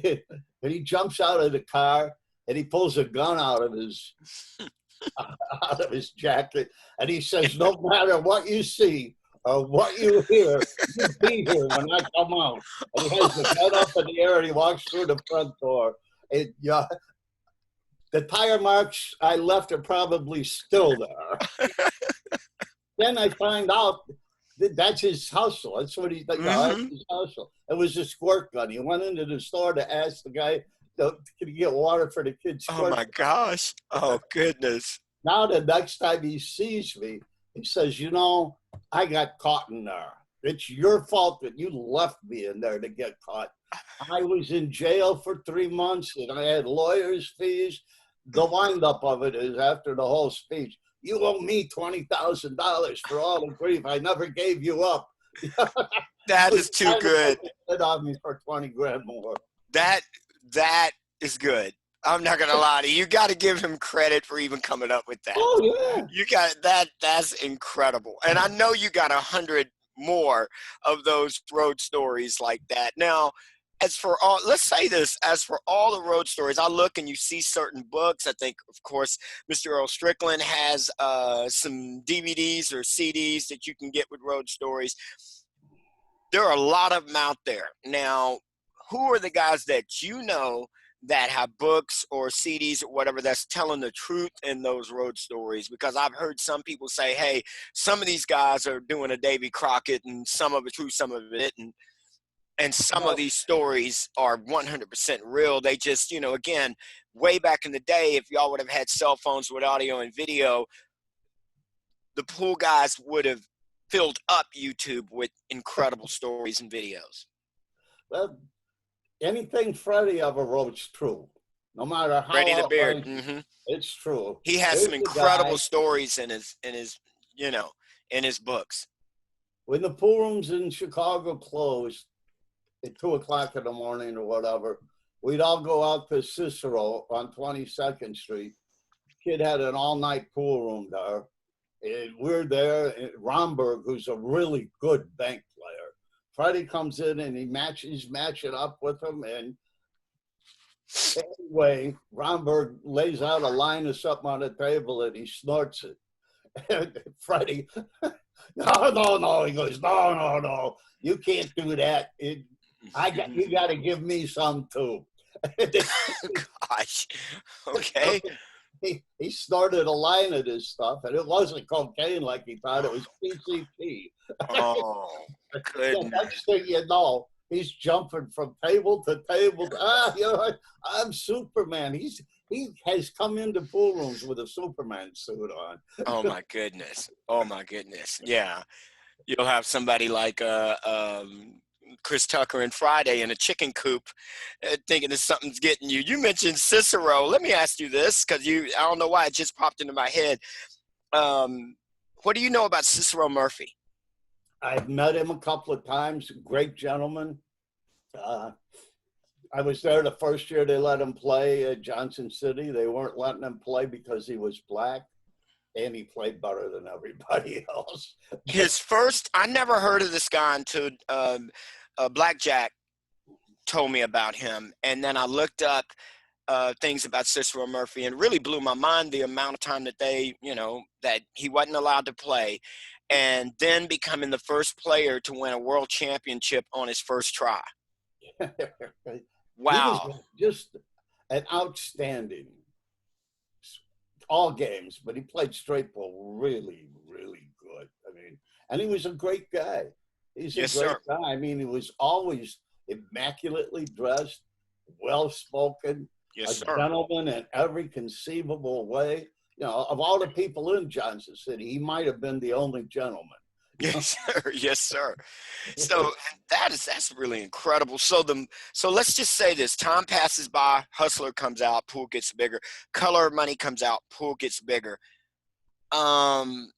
And he jumps out of the car and he pulls a gun out of his jacket, and he says, "No matter what you see or what you hear, you be here when I come out." And he has the gun up in the air and he walks through the front door. And the tire marks I left are probably still there. Then I find out that's his hustle. That's what that's his hustle. It was a squirt gun. He went into the store to ask the guy, "Can you get water for the kids?" Oh my gosh. Oh goodness. Now the next time he sees me, he says, "I got caught in there. It's your fault that you left me in there to get caught. I was in jail for 3 months and I had lawyers' fees." The windup of it is after the whole speech, "You owe me $20,000 for all the grief. I never gave you up." That is too good. It on me for 20 grand more. That is good. I'm not gonna lie to you. You got to give him credit for even coming up with that. Oh yeah, you got that. That's incredible. And I know you got 100 more of those road stories like that. Now, as for all the road stories, I look and you see certain books. I think, of course, Mr. Earl Strickland has some DVDs or CDs that you can get with road stories. There are a lot of them out there. Now, who are the guys that you know that have books or CDs or whatever that's telling the truth in those road stories? Because I've heard some people say, "Hey, some of these guys are doing a Davy Crockett and some of it's true, some of it isn't." And some of these stories are 100% real. They just, again, way back in the day, if y'all would have had cell phones with audio and video, the pool guys would have filled up YouTube with incredible stories and videos. Well, anything Freddie ever wrote's true. No matter how Freddie the Beard. It's true. He has some incredible stories in his in his books. When the pool rooms in Chicago closed at 2:00 in the morning or whatever, we'd all go out to Cicero on 22nd Street. Kid had an all-night pool room there. And we're there. Romberg, who's a really good bank player, Freddie comes in and he's matching up with him. And anyway, Romberg lays out a line of something on the table and he snorts it. And Freddie, no. He goes, no. You can't do that. You got to give me some too. Gosh. Okay. He started a line of this stuff, and it wasn't cocaine like he thought. It was PCP. Oh, goodness. The next thing you know, he's jumping from table to table. I'm Superman. He has come into pool rooms with a Superman suit on. Oh my goodness. Yeah. You'll have somebody like Chris Tucker and Friday in a chicken coop thinking that something's getting you. You mentioned Cicero. Let me ask you this, because I don't know why it just popped into my head. What do you know about Cicero Murphy? I've met him a couple of times. Great gentleman. I was there the first year they let him play at Johnson City. They weren't letting him play because he was black, and he played better than everybody else. His first, I never heard of this guy until Blackjack told me about him. And then I looked up things about Cicero Murphy, and really blew my mind the amount of time that that he wasn't allowed to play, and then becoming the first player to win a world championship on his first try. He was Wow. just an outstanding all games, but he played straight ball really, really good. I mean, and he was a great guy. He's a Yes, great sir. guy. I mean, he was always immaculately dressed, well spoken, Yes, a sir. gentleman in every conceivable way. You know, of all the people in Johnson City, he might have been the only gentleman. Yes, sir. Yes, sir. So that's really incredible. So let's just say this: time passes by, Hustler comes out, pool gets bigger. Color Money comes out, pool gets bigger. Um,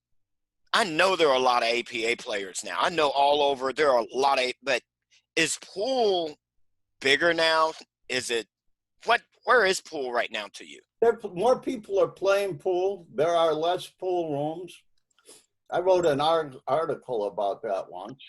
I know there are a lot of APA players now. I know all over there are a lot of, but is pool bigger now? Is it what? Where is pool right now to you? More people are playing pool. There are less pool rooms. I wrote an article about that once,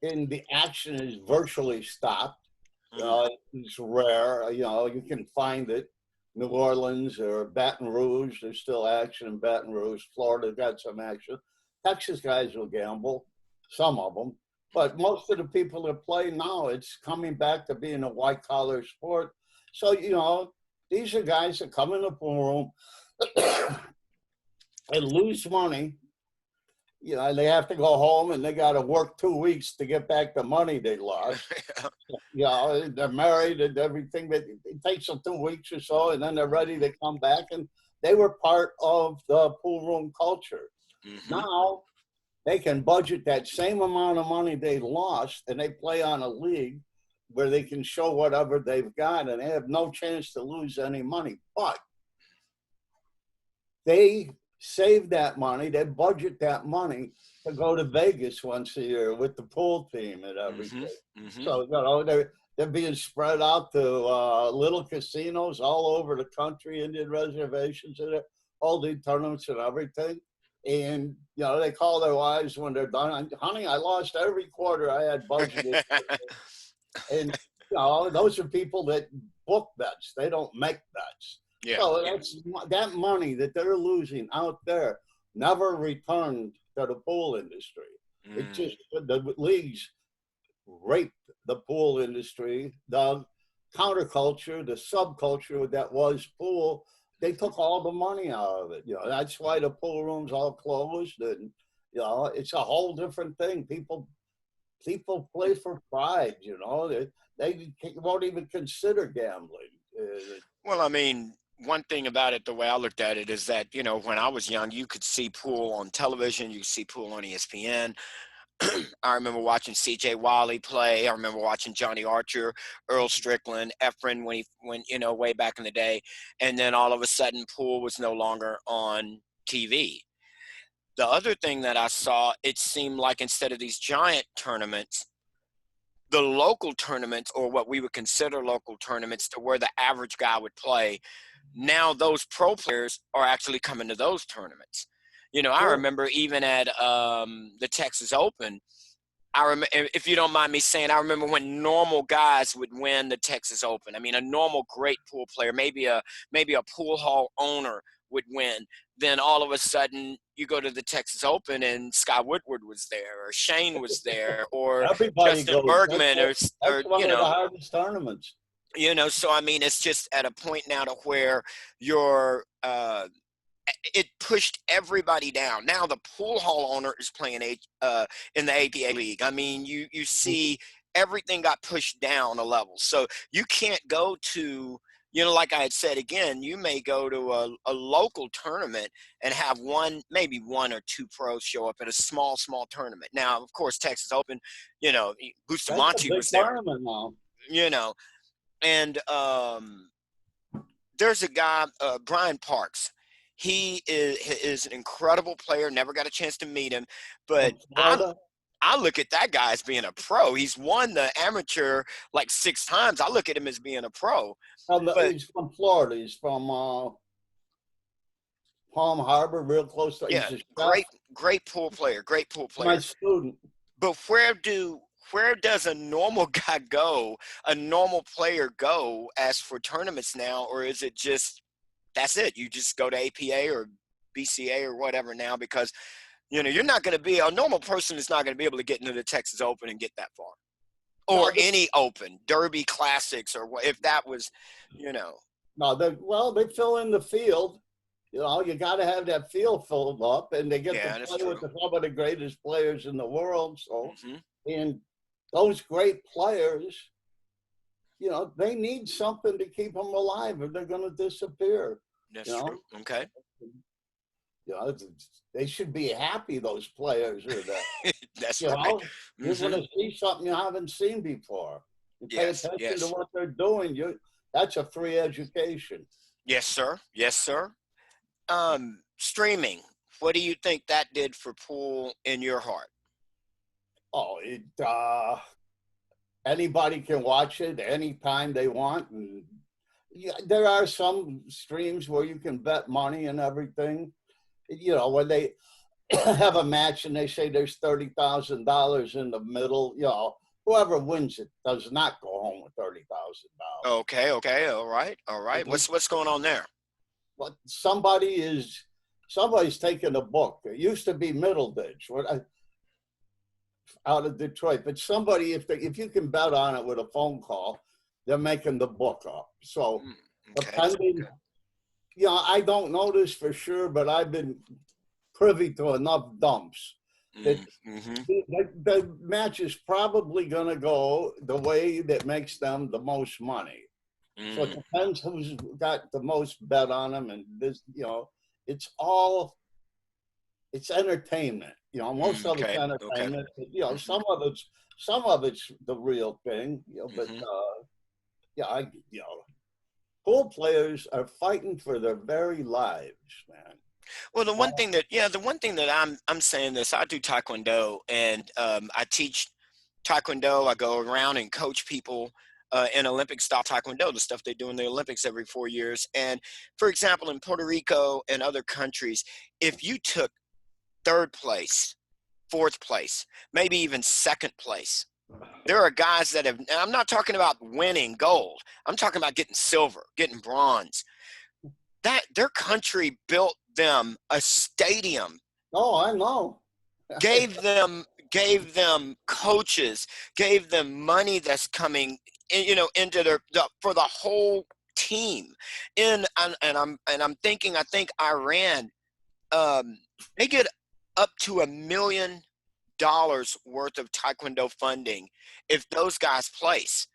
and the action is virtually stopped. Mm. It's rare. You can find it. New Orleans or Baton Rouge, there's still action in Baton Rouge. Florida got some action. Texas guys will gamble, some of them. But most of the people that play now, it's coming back to being a white collar sport. So, these are guys that come in the pool room and lose money. They have to go home and they got to work 2 weeks to get back the money they lost. They're married and everything, but it takes them 2 weeks or so, and then they're ready to come back. And they were part of the pool room culture. Mm-hmm. Now they can budget that same amount of money they lost, and they play on a league where they can show whatever they've got, and they have no chance to lose any money. But they save that money, they budget that money to go to Vegas once a year with the pool team and everything. Mm-hmm. Mm-hmm. So, they're being spread out to little casinos all over the country, Indian reservations, and holding tournaments and everything. And, they call their wives when they're done. Honey, I lost every quarter I had budgeted. And, those are people that book bets. They don't make bets. Yeah. So that money that they're losing out there never returned to the pool industry. It just, the leagues raped the pool industry, the counterculture, the subculture that was pool. They took all the money out of it. That's why the pool rooms all closed, and it's a whole different thing. People play for pride. They won't even consider gambling. Well, I mean, one thing about it, the way I looked at it is that, when I was young, you could see pool on television, you could see pool on ESPN. I remember watching C.J. Wiley play. I remember watching Johnny Archer, Earl Strickland, Efren when way back in the day. And then all of a sudden, pool was no longer on TV. The other thing that I saw, it seemed like instead of these giant tournaments, the local tournaments, or what we would consider local tournaments, to where the average guy would play, now those pro players are actually coming to those tournaments. I remember even at the Texas Open, if you don't mind me saying, I remember when normal guys would win the Texas Open. I mean, a normal great pool player, maybe a pool hall owner would win. Then all of a sudden you go to the Texas Open and Scott Woodward was there, or Shane was there, or Everybody Justin goes. Bergman, That's one of the hardest tournaments. So I mean, it's just at a point now to where it pushed everybody down. Now the pool hall owner is playing in the APA league. I mean, you see everything got pushed down a level. So you can't go to, like I had said, again, you may go to a local tournament and have maybe one or two pros show up at a small tournament. Now, of course, Texas Open, Bustamante was there. Tournament now. And there's a guy, Brian Parks. He is an incredible player. Never got a chance to meet him, but I look at that guy as being a pro. He's won the amateur like 6 times. I look at him as being a pro. But He's from Florida. He's from Palm Harbor, real close to. yeah, He's a chef. great pool player. Great pool My player. student. But where does a normal guy go, a normal player go as for tournaments now? Or is it just, that's it? You just go to APA or BCA or whatever now, because, you know, you're not going to be, a normal person is not going to be able to get into the Texas Open and get that far. Or any Open, Derby Classics, or what, if that was, you know. No, they fill in the field. You know, you got to have that field filled up, and they get to play with some of the greatest players in the world. So, and those great players, you know, they need something to keep them alive, or they're going to disappear. That's true. Okay. You know, they should be happy, those players are that. That's right. Know, you're going to see something you haven't seen before. You pay attention to what they're doing. That's a free education. Yes, sir. Yes, sir. Streaming, what do you think that did for pool in your heart? Oh, anybody can watch it anytime they want. And there are some streams where you can bet money and everything. You know, when they have a match and they say there's $30,000 in the middle, you know, whoever wins it does not go home with $30,000. Okay, all right. What's going on there? Well, somebody's taking a book. It used to be Middleditch, out of Detroit, but somebody, if you can bet on it with a phone call, they're making the book up. So, depending, you know, I don't know this for sure, but I've been privy to enough dumps that the match is probably going to go the way that makes them the most money. So it depends who's got the most bet on them, and this, you know, it's entertainment. You know, most of it's entertainment. But, you know, some of it's the real thing. You know, but you know, pool players are fighting for their very lives, man. Well, the one thing that I'm saying this, I do Taekwondo, and I teach Taekwondo. I go around and coach people in Olympic style Taekwondo, the stuff they do in the Olympics every 4 years. And for example, in Puerto Rico and other countries, if you took 3rd place, 4th place, maybe even 2nd place, there are guys that have, and I'm not talking about winning gold, I'm talking about getting silver, getting bronze. That their country built them a stadium. Oh, I know. gave them coaches, gave them money that's coming in, you know, into for the whole team. And I'm thinking, I think Iran, they get up to $1 million worth of Taekwondo funding if those guys place.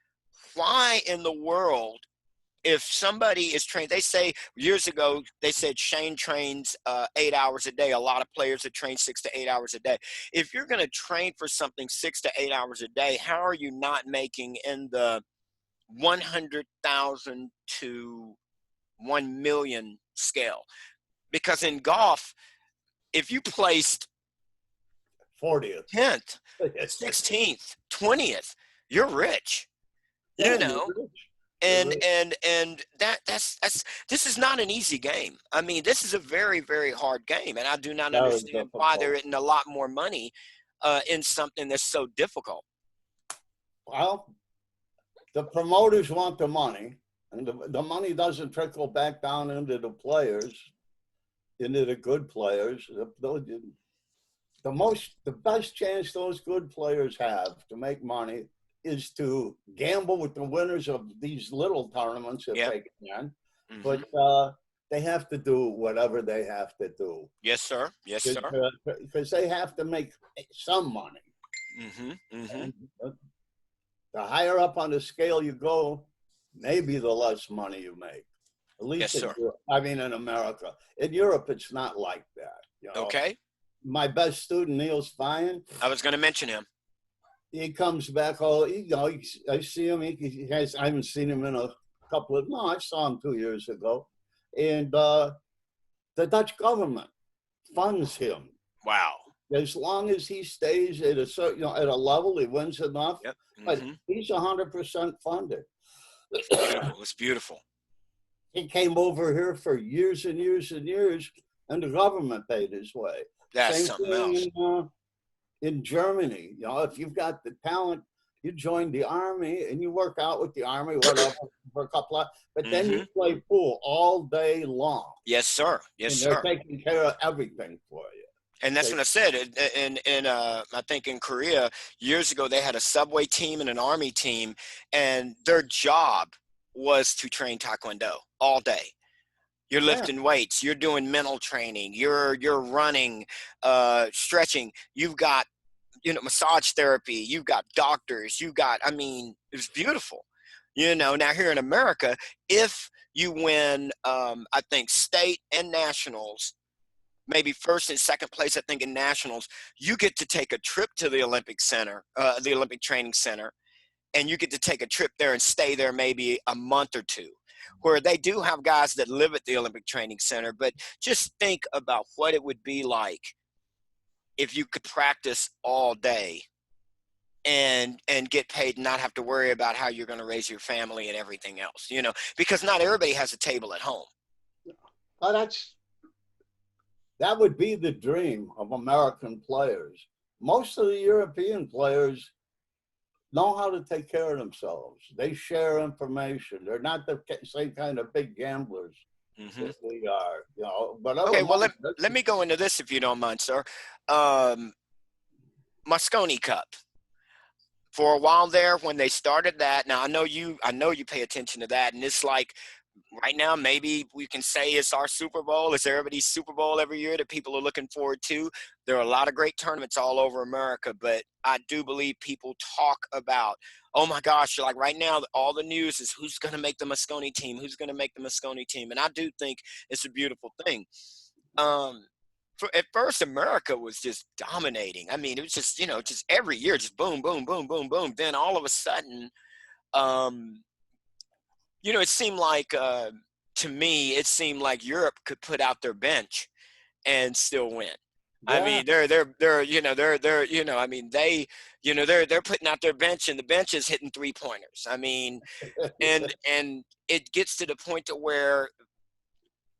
Why in the world, if somebody is trained, they say years ago, they said Shane trains 8 hours a day. A lot of players that train 6 to 8 hours a day. If you're going to train for something 6 to 8 hours a day, how are you not making in the 100,000 to 1 million scale? Because in golf, if you placed 40th, 10th, 16th, 20th, you're rich. You know. And that's this is not an easy game. I mean, this is a very, very hard game, and I do not understand why there isn't a lot more money in something that's so difficult. Well, the promoters want the money, and the money doesn't trickle back down into the players, into the good players. The best chance those good players have to make money is to gamble with the winners of these little tournaments if they can. But they have to do whatever they have to do. Yes, sir. Yes, sir. Because they have to make some money. And the higher up on the scale you go, maybe the less money you make. At least in Europe. I mean, in America. In Europe, it's not like that. You know? Okay. My best student, Neil Spine. I was going to mention him. He comes back. I see him. I haven't seen him in a couple of. No, I saw him 2 years ago, and the Dutch government funds him. Wow. as long as he stays at a certain, at a level, he wins enough. Yep. But he's 100% funded. It's beautiful. It's beautiful. He came over here for years and years and years, and the government paid his way. That's Same something thing else. in Germany. If you've got the talent, you join the army and you work out with the army, whatever, for a couple of, but then you play pool all day long. Yes, sir. Yes, and sir. they're taking care of everything for you. And that's what I said. I think in Korea years ago, they had a subway team and an army team, and their job was to train Taekwondo all day. You're lifting weights, you're doing mental training, you're running, stretching. You've got, massage therapy. You've got doctors. It was beautiful. Now here in America, if you win, I think state and nationals, maybe first and second place, I think in nationals, you get to take a trip to the Olympic Center, the Olympic Training Center, and you get to take a trip there and stay there maybe a month or two, where they do have guys that live at the Olympic Training Center. But just think about what it would be like if you could practice all day and get paid and not have to worry about how you're going to raise your family and everything else, because not everybody has a table at home. Well, that would be the dream of American players. Most of the European players know how to take care of themselves. They share information. They're not the same kind of big gamblers that we are. But okay, well, let me go into this if you don't mind, sir. Moscone Cup. For a while there, when they started that, now I know you pay attention to that, and it's like right now, maybe we can say it's our Super Bowl. It's everybody's Super Bowl every year that people are looking forward to. There are a lot of great tournaments all over America, but I do believe people talk about, oh my gosh, like right now, all the news is who's going to make the Moscone team, who's going to make the Moscone team. And I do think it's a beautiful thing. At first, America was just dominating. It was just, just every year, just boom, boom, boom, boom, boom. Then all of a sudden, it seemed like, to me, it seemed like Europe could put out their bench and still win. Yeah. They're putting out their bench, and the bench is hitting 3-pointers. And it gets to the point to where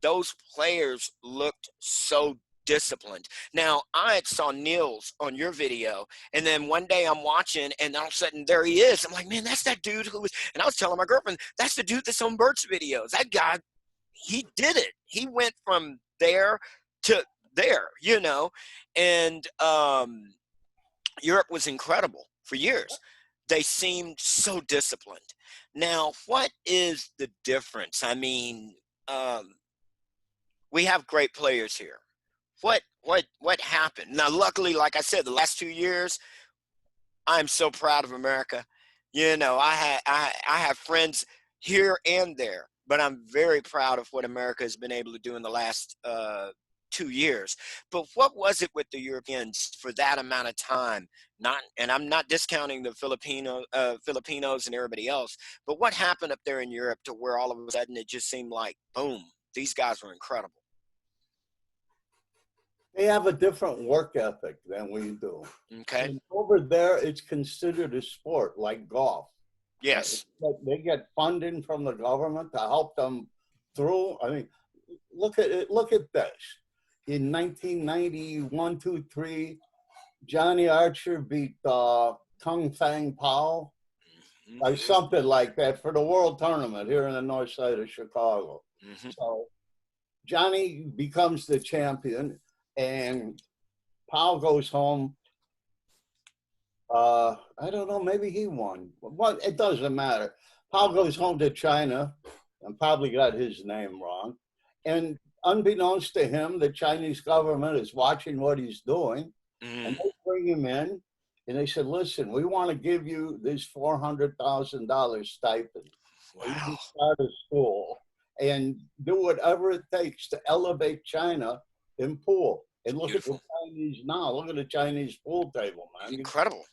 those players looked so disciplined. Now, I saw Niels on your video, and then one day I'm watching, and all of a sudden there he is. I'm like, man, that's that dude who was, and I was telling my girlfriend, that's the dude that's on Bert's videos. That guy, he did it. He went from there to there, and Europe was incredible for years. They seemed so disciplined. Now, what is the difference? We have great players here. What happened? Now, luckily, like I said, the last 2 years, I'm so proud of America. I have friends here and there, but I'm very proud of what America has been able to do in the last 2 years. But what was it with the Europeans for that amount of time? And I'm not discounting the Filipinos and everybody else, but what happened up there in Europe to where all of a sudden it just seemed like, boom, these guys were incredible? They have a different work ethic than we do. Okay. And over there, it's considered a sport like golf. Yes. They get funding from the government to help them through. Look at it. Look at this. In 1991, 2, 3, Johnny Archer beat Kung Fang Pao or something like that for the World Tournament here in the north side of Chicago. So Johnny becomes the champion, and Pao goes home. I don't know, maybe he won. Well, it doesn't matter. Pao goes home to China and probably got his name wrong. And unbeknownst to him, the Chinese government is watching what he's doing. And they bring him in and they said, listen, we want to give you this $400,000 stipend. Wow. You can start a school and do whatever it takes to elevate China in pool. And look Beautiful. At the Chinese now. Look at the Chinese pool table, man. Incredible.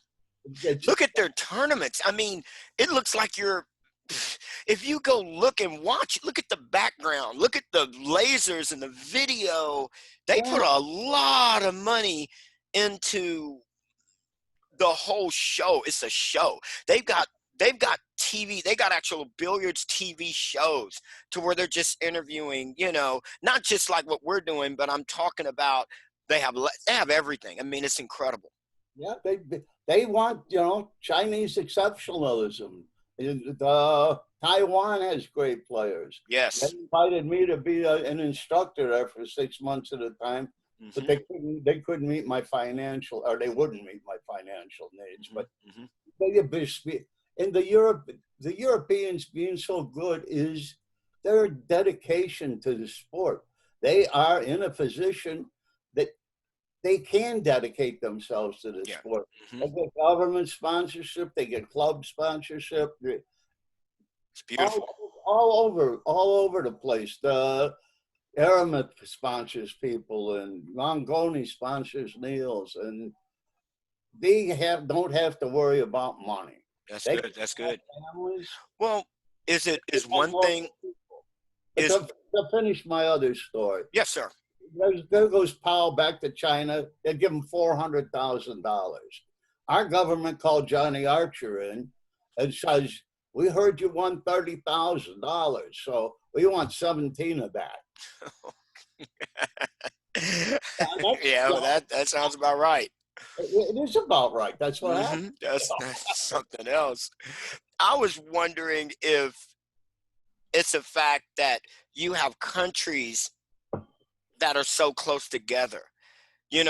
Look at their tournaments. It looks like if you go look and watch, look at the background, look at the lasers and the video. They put a lot of money into the whole show. It's a show. They've got TV. They got actual billiards TV shows to where they're just interviewing, not just like what we're doing, but I'm talking about they have everything. I mean, it's incredible. Yeah, they want Chinese exceptionalism. Taiwan has great players. They Yes. invited me to be an instructor there for 6 months at a time, but Mm-hmm. they couldn't meet my financial, or they wouldn't meet my financial needs. Mm-hmm. But Mm-hmm. in the Europeans being so good is their dedication to the sport. They are in a position that they can dedicate themselves to the Yeah. sport. Mm-hmm. They get government sponsorship, they get club sponsorship, It's beautiful. all over the place. The Aramat sponsors people, and Mangoni sponsors meals, and they don't have to worry about money. That's They can good. That's have good. families. Well, They is want one more thing people. But is to finish my other story, yes, sir. there goes Powell back to China. They give him $400,000. Our government called Johnny Archer in and says, "We heard you won $30,000, so we want 17 of that." Yeah, well, that sounds about right. It is about right. That's what happened. That's something else. I was wondering if it's a fact that you have countries that are so close together.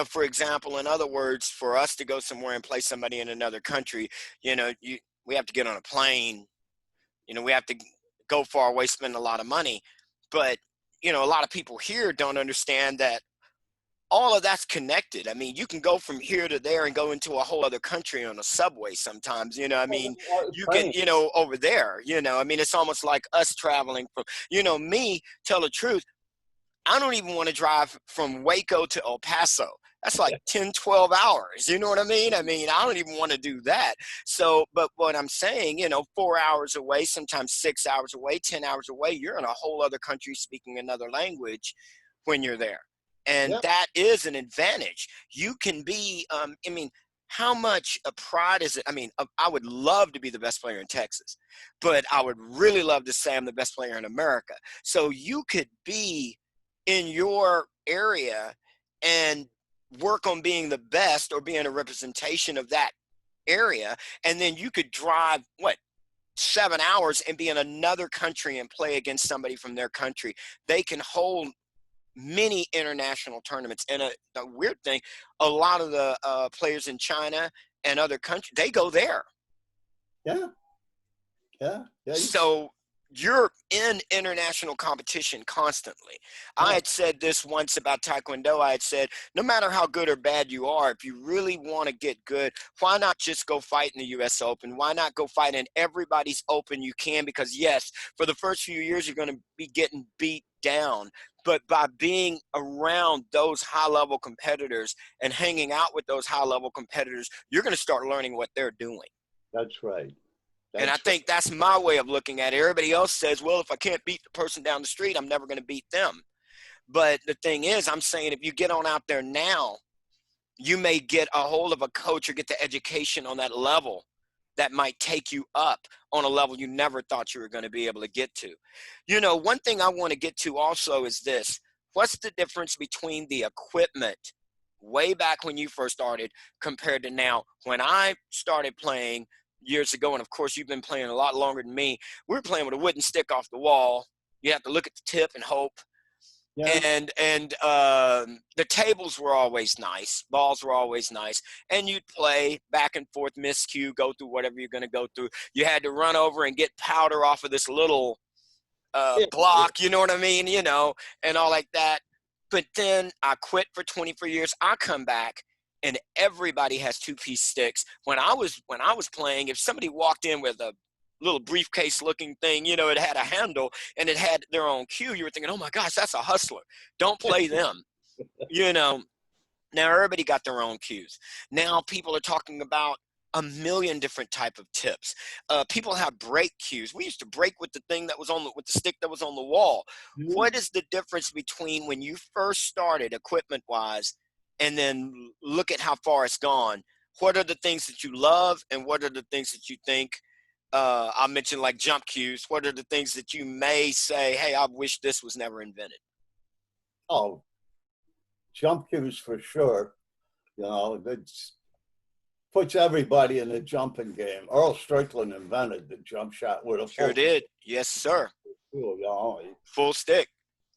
For example, in other words, for us to go somewhere and play somebody in another country, we have to get on a plane. We have to go far away, spend a lot of money. But, a lot of people here don't understand that all of that's connected. I mean, you can go from here to there and go into a whole other country on a subway sometimes, I mean, you can, Train. over there, I mean, it's almost like us traveling from, me, tell the truth, I don't even want to drive from Waco to El Paso. That's like 10, 12 hours. You know what I mean? I mean, I don't even want to do that. So, but what I'm saying, 4 hours away, sometimes 6 hours away, 10 hours away, you're in a whole other country speaking another language when you're there. And Yeah. that is an advantage. You can be, I mean, how much a pride is it? I mean, I would love to be the best player in Texas, but I would really love to say I'm the best player in America. So you could be in your area and work on being the best or being a representation of that area, and then you could drive 7 hours and be in another country and play against somebody from their country. They can hold many international tournaments, and the weird thing, a lot of the players in China and other countries, they go there. Yeah. Yeah. Yeah. So you're in international competition constantly. I had said this once about Taekwondo. I had said, no matter how good or bad you are, if you really want to get good, why not just go fight in the US Open? Why not go fight in everybody's open you can? Because yes, for the first few years, you're going to be getting beat down. But by being around those high-level competitors and hanging out with those high-level competitors, you're going to start learning what they're doing. That's right. And I think that's my way of looking at it. Everybody else says, well, if I can't beat the person down the street, I'm never going to beat them. But the thing is, I'm saying if you get on out there now, you may get a hold of a coach or get the education on that level that might take you up on a level you never thought you were going to be able to get to. One thing I want to get to also is this. What's the difference between the equipment way back when you first started compared to now? When I started playing years ago, and of course you've been playing a lot longer than me, we were playing with a wooden stick off the wall. You have to look at the tip and hope. Yeah. And the tables were always nice, balls were always nice, and you'd play back and forth, miscue, go through whatever you're going to go through. You had to run over and get powder off of this little block, you know what I mean, and all like that. But then I quit for 24 years. I come back, and everybody has two-piece sticks. When I was playing, if somebody walked in with a little briefcase looking thing, it had a handle and it had their own cue, you were thinking, oh my gosh, that's a hustler. Don't play them. Now everybody got their own cues. Now people are talking about a million different type of tips. People have break cues. We used to break with the thing that was with the stick that was on the wall. Mhm. What is the difference between when you first started equipment wise and then look at how far it's gone. What are the things that you love, and what are the things that you think, I mentioned like jump cues, what are the things that you may say, hey, I wish this was never invented? Oh, jump cues for sure. You know, it puts everybody in the jumping game. Earl Strickland invented the jump shot with a Sure full did. Yes, sir. you know, Full stick.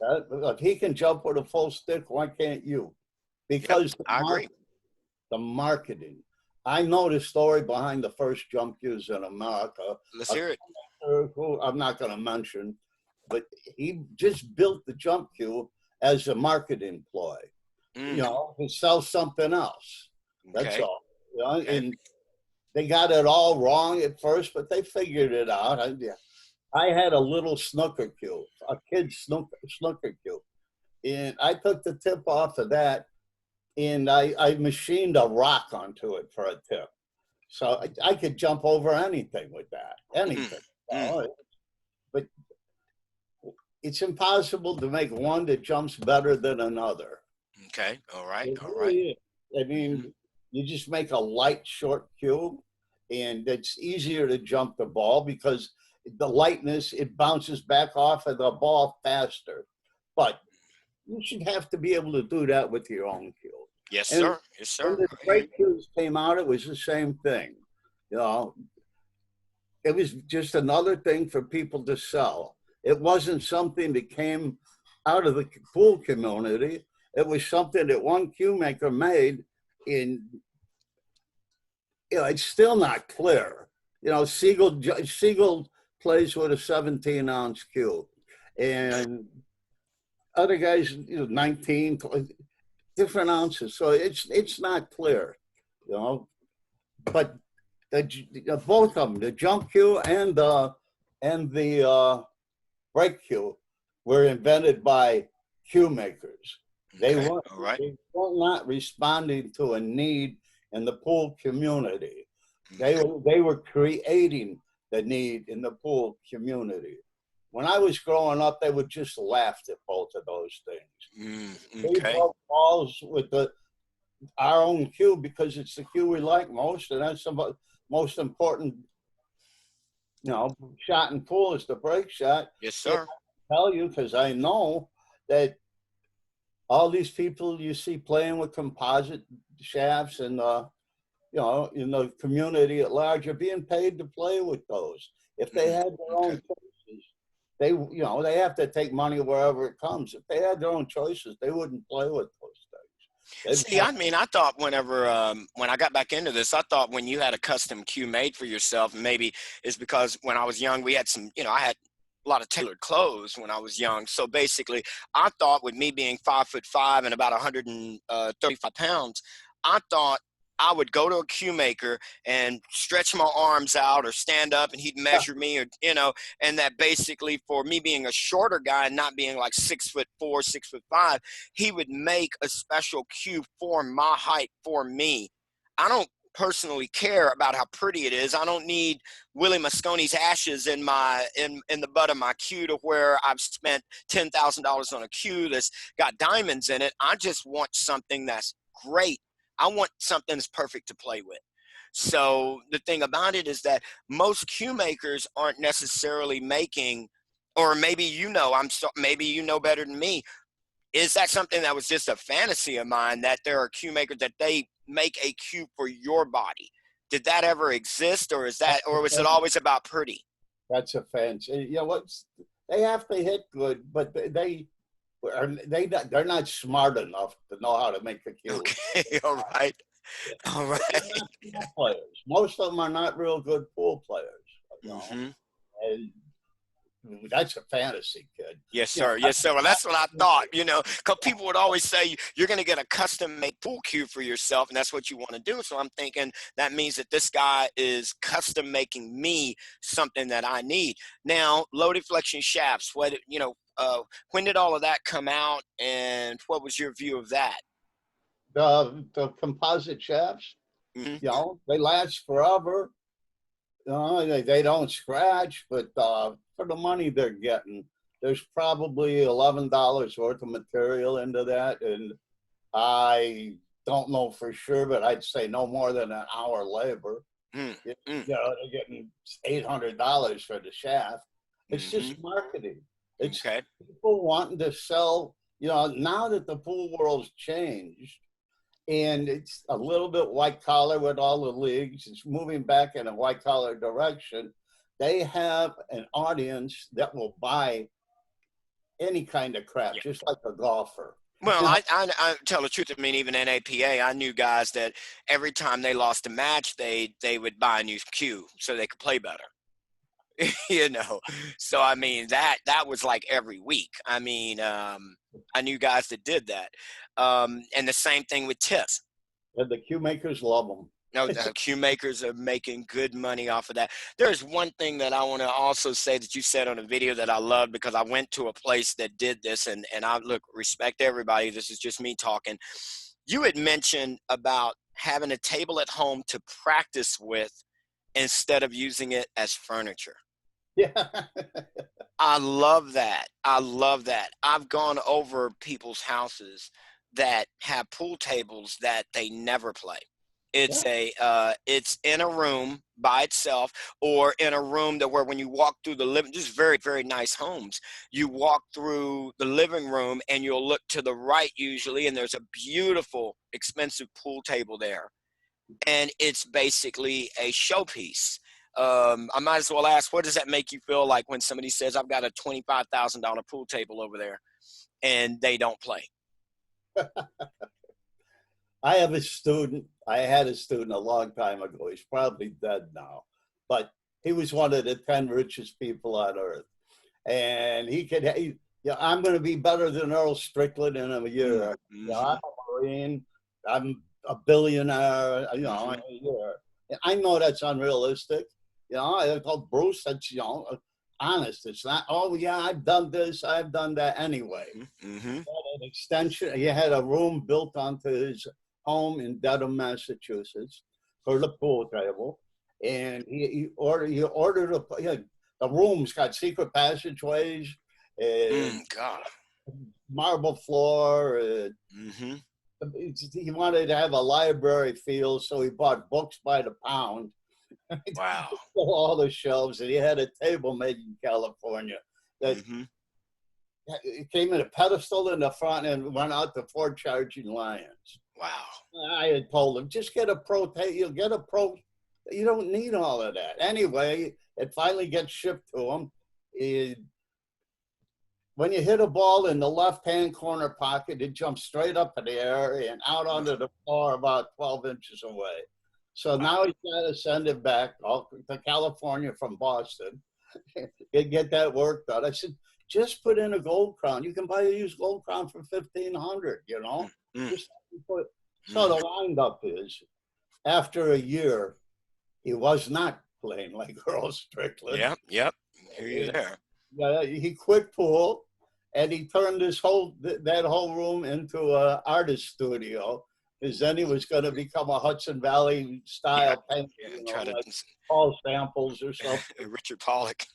if he can jump with a full stick, why can't you? Yep, Because I agree. the marketing. I know the story behind the first jump cues in America. Let's A hear it. who I'm not going to mention, but he just built the jump cue as a marketing ploy, you know, to sell something else. That's Okay. all. You know, Okay. and they got it all wrong at first, but they figured it out. I had a little snooker cue, a kid's snooker cue, and I took the tip off of that, and I machined a rock onto it for a tip. So I could jump over anything with that, anything. But it's impossible to make one that jumps better than another. Okay. All right. It All right. really is. I mean, you just make a light, short cue, and it's easier to jump the ball because the lightness, it bounces back off of the ball faster. But you should have to be able to do that with your own cue. Yes, And sir. Yes, when sir. the break cues came out, it was the same thing. You know, it was just another thing for people to sell. It wasn't something that came out of the pool community. It was something that one cue maker made, and you know, it's still not clear. You know, Siegel plays with a 17-ounce cue, and other guys, you know, 19, 20, different ounces. So it's not clear, you know. But both of them, the jump cue and the break cue, were invented by cue makers. They Okay. were All right. they were not responding to a need in the pool community. Okay. They were creating the need in the pool community. When I was growing up, they would just laugh at both of those things. We Okay. broke balls with our own cue because it's the cue we like most, and that's the most important, you know, shot in pool is the break shot. Yes, And sir. I tell you, because I know that all these people you see playing with composite shafts and you know, in the community at large are being paid to play with those. If they had their Okay. own choices, they, you know, they have to take money wherever it comes. If they had their own choices, they wouldn't play with those things. See, I mean, I thought whenever when I got back into this, I thought when you had a custom cue made for yourself, maybe it's because when I was young, we had some, you know, I had a lot of tailored clothes when I was young. So basically, I thought with me being 5'5" and about 135 pounds, I thought I would go to a cue maker and stretch my arms out or stand up and he'd measure me, or, you know, and that basically for me being a shorter guy and not being like 6'4", 6'5", he would make a special cue for my height for me. I don't personally care about how pretty it is. I don't need Willie Moscone's ashes in the butt of my cue to where I've spent $10,000 on a cue that's got diamonds in it. I just want something that's great. I want something that's perfect to play with. So the thing about it is that most cue makers aren't necessarily making, or maybe you know, maybe you know better than me. Is that something that was just a fantasy of mine, that there are cue makers that they make a cue for your body? Did that ever exist, or was it always about pretty? That's a fancy. You know what's, they have to hit good, but they're not smart enough to know how to make a cue. Okay, all right, all right. They're not pool players. Most of them are not real good pool players. You know, Mm-hmm. and that's a fantasy, kid. Yes, You know, sir. Yes, sir. Well, that's what I thought, you know, because people would always say you're going to get a custom made pool cue for yourself, and that's what you want to do. So I'm thinking that means that this guy is custom making me something that I need. Now, low deflection shafts, when did all of that come out, and what was your view of that? the composite shafts, Mm-hmm. you know, they last forever. You know, they don't scratch, but for the money they're getting, there's probably $11 worth of material into that, and I don't know for sure, but I'd say no more than an hour labor. Mm, You mm, know, they're getting $800 for the shaft. It's mm-hmm. just marketing. It's Okay. people wanting to sell. You know, now that the pool world's changed and it's a little bit white collar with all the leagues, it's moving back in a white collar direction. They have an audience that will buy any kind of crap, Yeah. just like a golfer. Well, You know, I tell the truth. I mean, even in APA, I knew guys that every time they lost a match, they would buy a new cue so they could play better. You know, so I mean that was like every week. I mean, I knew guys that did that, and the same thing with tips. and the cue makers love them. No, the cue makers are making good money off of that. There's one thing that I want to also say that you said on a video that I love, because I went to a place that did this, and I look, respect everybody. This is just me talking. You had mentioned about having a table at home to practice with instead of using it as furniture. Yeah. I love that. I love that. I've gone over people's houses that have pool tables that they never play. Yeah. It's in a room by itself, or in a room that where when you walk through the living, just very, very nice homes. You walk through the living room and you'll look to the right usually, and there's a beautiful, expensive pool table there. And it's basically a showpiece. I might as well ask, what does that make you feel like when somebody says, I've got a $25,000 pool table over there and they don't play? I have a student. I had a student a long time ago. He's probably dead now, but he was one of the 10 richest people on earth. And yeah, I'm going to be better than Earl Strickland in a year. Mm-hmm. You know, I'm a Marine. I'm a billionaire. You know, in a year. I know that's unrealistic. You know, I told Bruce that's, you know, honest. It's not, oh, yeah, I've done this, I've done that anyway. Mm-hmm. He had an extension. He had a room built onto his home in Dedham, Massachusetts, for the pool table, and he ordered the room's got secret passageways and God. marble floor. Mm-hmm. He wanted to have a library feel, so he bought books by the pound. Wow. All the shelves, and he had a table made in California that Mm-hmm. it came in a pedestal in the front and went out to 4 charging lions. Wow. I had told him, just get a pro, you'll get a pro. You don't need all of that. Anyway, it finally gets shipped to him. When you hit a ball in the left-hand corner pocket, it jumps straight up in the air and out onto the floor about 12 inches away. So now he's got to send it back to California from Boston and get that work done. I said, just put in a gold crown. You can buy a used gold crown for $1,500, you know? Just put. So the windup is, after a year, he was not playing like Earl Strickland. Yep. Hear you there. Yeah, he quit pool, and he turned that whole room into an artist studio. Because then he was going to become a Hudson Valley style painter, you know, like Paul Samples or something. Richard Pollock.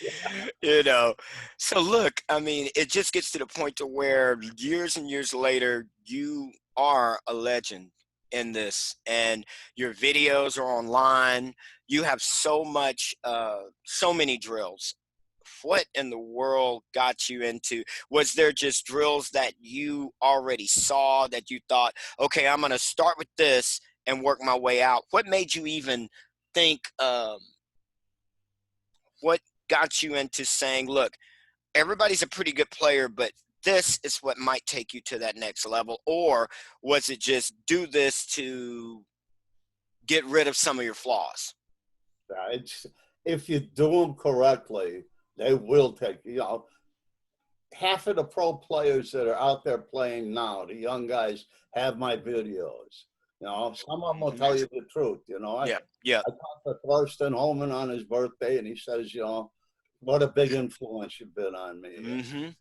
Yeah. You know, so look, I mean, it just gets to the point to where years and years later, you are a legend in this, and your videos are online. You have so many drills. What in the world got you into? Was there just drills that you already saw that you thought, okay, I'm going to start with this and work my way out? What made you even think, what got you into saying, look, everybody's a pretty good player, but this is what might take you to that next level? Or was it just do this to get rid of some of your flaws? If you do them correctly, they will take, you know, half of the pro players that are out there playing now, the young guys, have my videos. You know, some of them will tell you the truth, you know. I talked to Thorsten Holman on his birthday, and he says, you know, what a big influence you've been on me.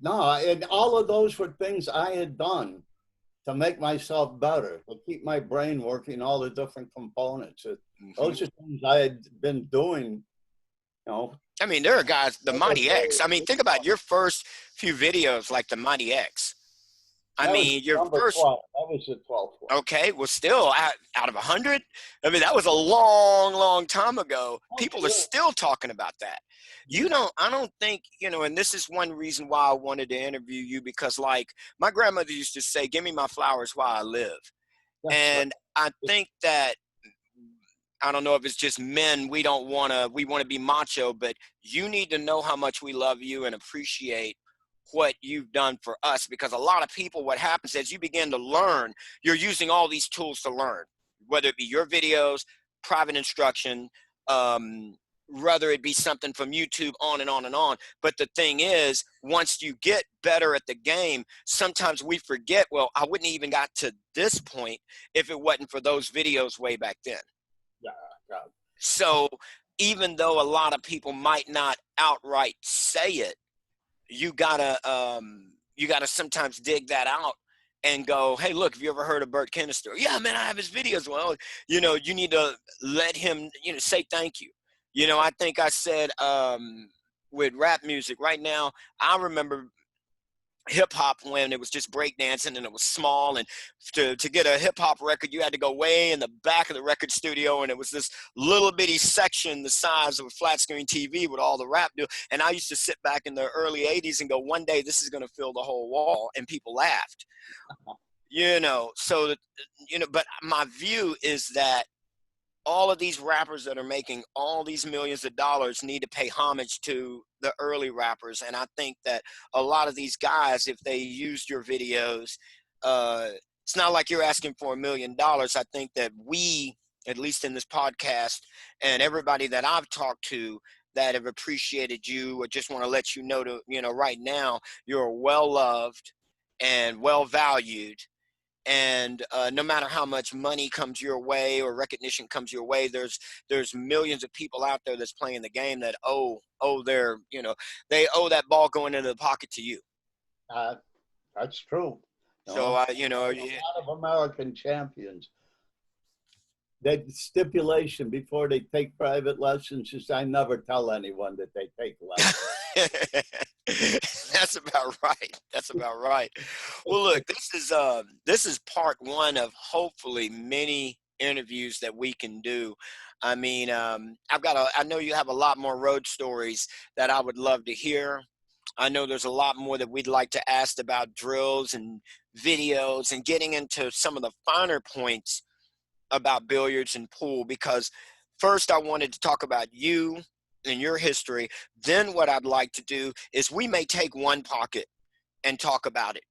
And all of those were things I had done to make myself better, to keep my brain working, all the different components. Those are things I had been doing, you know. I mean, there are guys, the Mighty X. I mean, think about your first few videos, like the Mighty X. I That was mean, your number first, 12. That was the 12th one. okay, well, still out of 100. I mean, that was a long, long time ago. Oh, People are sure. still talking about that. I don't think, and this is one reason why I wanted to interview you, because like my grandmother used to say, give me my flowers while I live. That's right. And I think that, I don't know if it's just men, we want to be macho, but you need to know how much we love you and appreciate what you've done for us, because a lot of people, what happens as you begin to learn, you're using all these tools to learn, whether it be your videos, private instruction, whether it be something from YouTube, on and on and on. But the thing is, once you get better at the game, sometimes we forget, well, I wouldn't even got to this point if it wasn't for those videos way back then. Yeah, yeah. So even though a lot of people might not outright say it, you gotta sometimes dig that out and go, hey, look, have you ever heard of Bert Kennister? Yeah, man, I have his videos. Well, you need to let him, say thank you. I think I said, with rap music right now, I remember hip hop when it was just breakdancing and it was small, and to get a hip hop record you had to go way in the back of the record studio, and it was this little bitty section the size of a flat screen TV with all the rap do. And I used to sit back in the early 80s and go, one day this is going to fill the whole wall, and people laughed. So that, but my view is that all of these rappers that are making all these millions of dollars need to pay homage to the early rappers. And I think that a lot of these guys, if they used your videos, it's not like you're asking for $1 million. I think that we, at least in this podcast, and everybody that I've talked to that have appreciated you, or just want to let you know right now, you're well loved and well valued. And no matter how much money comes your way or recognition comes your way, there's millions of people out there that's playing the game that they owe that ball going into the pocket to you. That's true. So A lot of American champions. The stipulation before they take private lessons is I never tell anyone that they take lessons. That's about right. That's about right. Well, look, this is part one of hopefully many interviews that we can do. I mean, I know you have a lot more road stories that I would love to hear. I know there's a lot more that we'd like to ask about drills and videos and getting into some of the finer points about billiards and pool, because first I wanted to talk about you and your history. Then what I'd like to do is we may take one pocket and talk about it.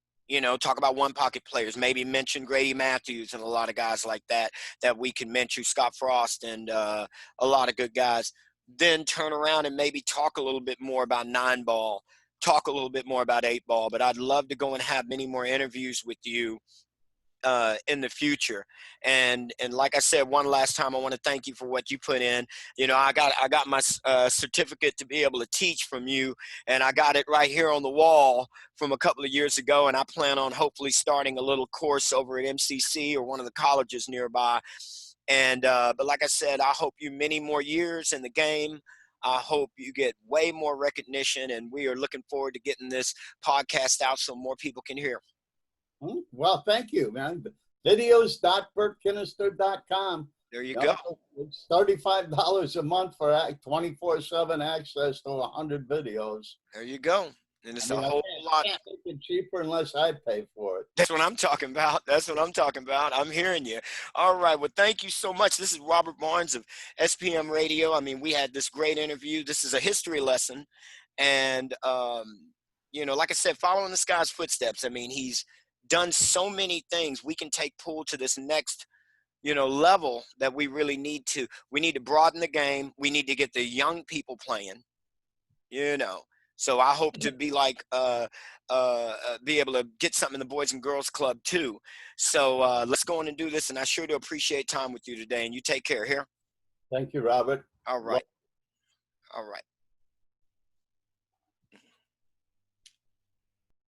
Talk about one pocket players, maybe mention Grady Matthews and a lot of guys like that we can mention, Scott Frost and a lot of good guys. Then turn around and maybe talk a little bit more about 9-ball, talk a little bit more about 8-ball. But I'd love to go and have many more interviews with you in the future. And like I said, one last time, I want to thank you for what you put in. I got my certificate to be able to teach from you, and I got it right here on the wall from a couple of years ago. And I plan on hopefully starting a little course over at MCC or one of the colleges nearby. And but like I said, I hope you many more years in the game. I hope you get way more recognition, and we are looking forward to getting this podcast out so more people can hear. Well, thank you, man. Videos.bertkennister.com. There you go. It's $35 a month for 24/7 access to 100 videos. There you go. And it's a whole lot. I can't make it cheaper unless I pay for it. That's what I'm talking about. That's what I'm talking about. I'm hearing you. All right. Well, thank you so much. This is Robert Barnes of SPM Radio. I mean, we had this great interview. This is a history lesson. And, like I said, following this guy's footsteps. I mean, he's done so many things. We can take pool to this next, level that we really need to. We need to broaden the game. We need to get the young people playing, So I hope to be like, be able to get something in the Boys and Girls Club too. So let's go on and do this. And I sure do appreciate time with you today. And you take care here. Thank you, Robert. All right. All right.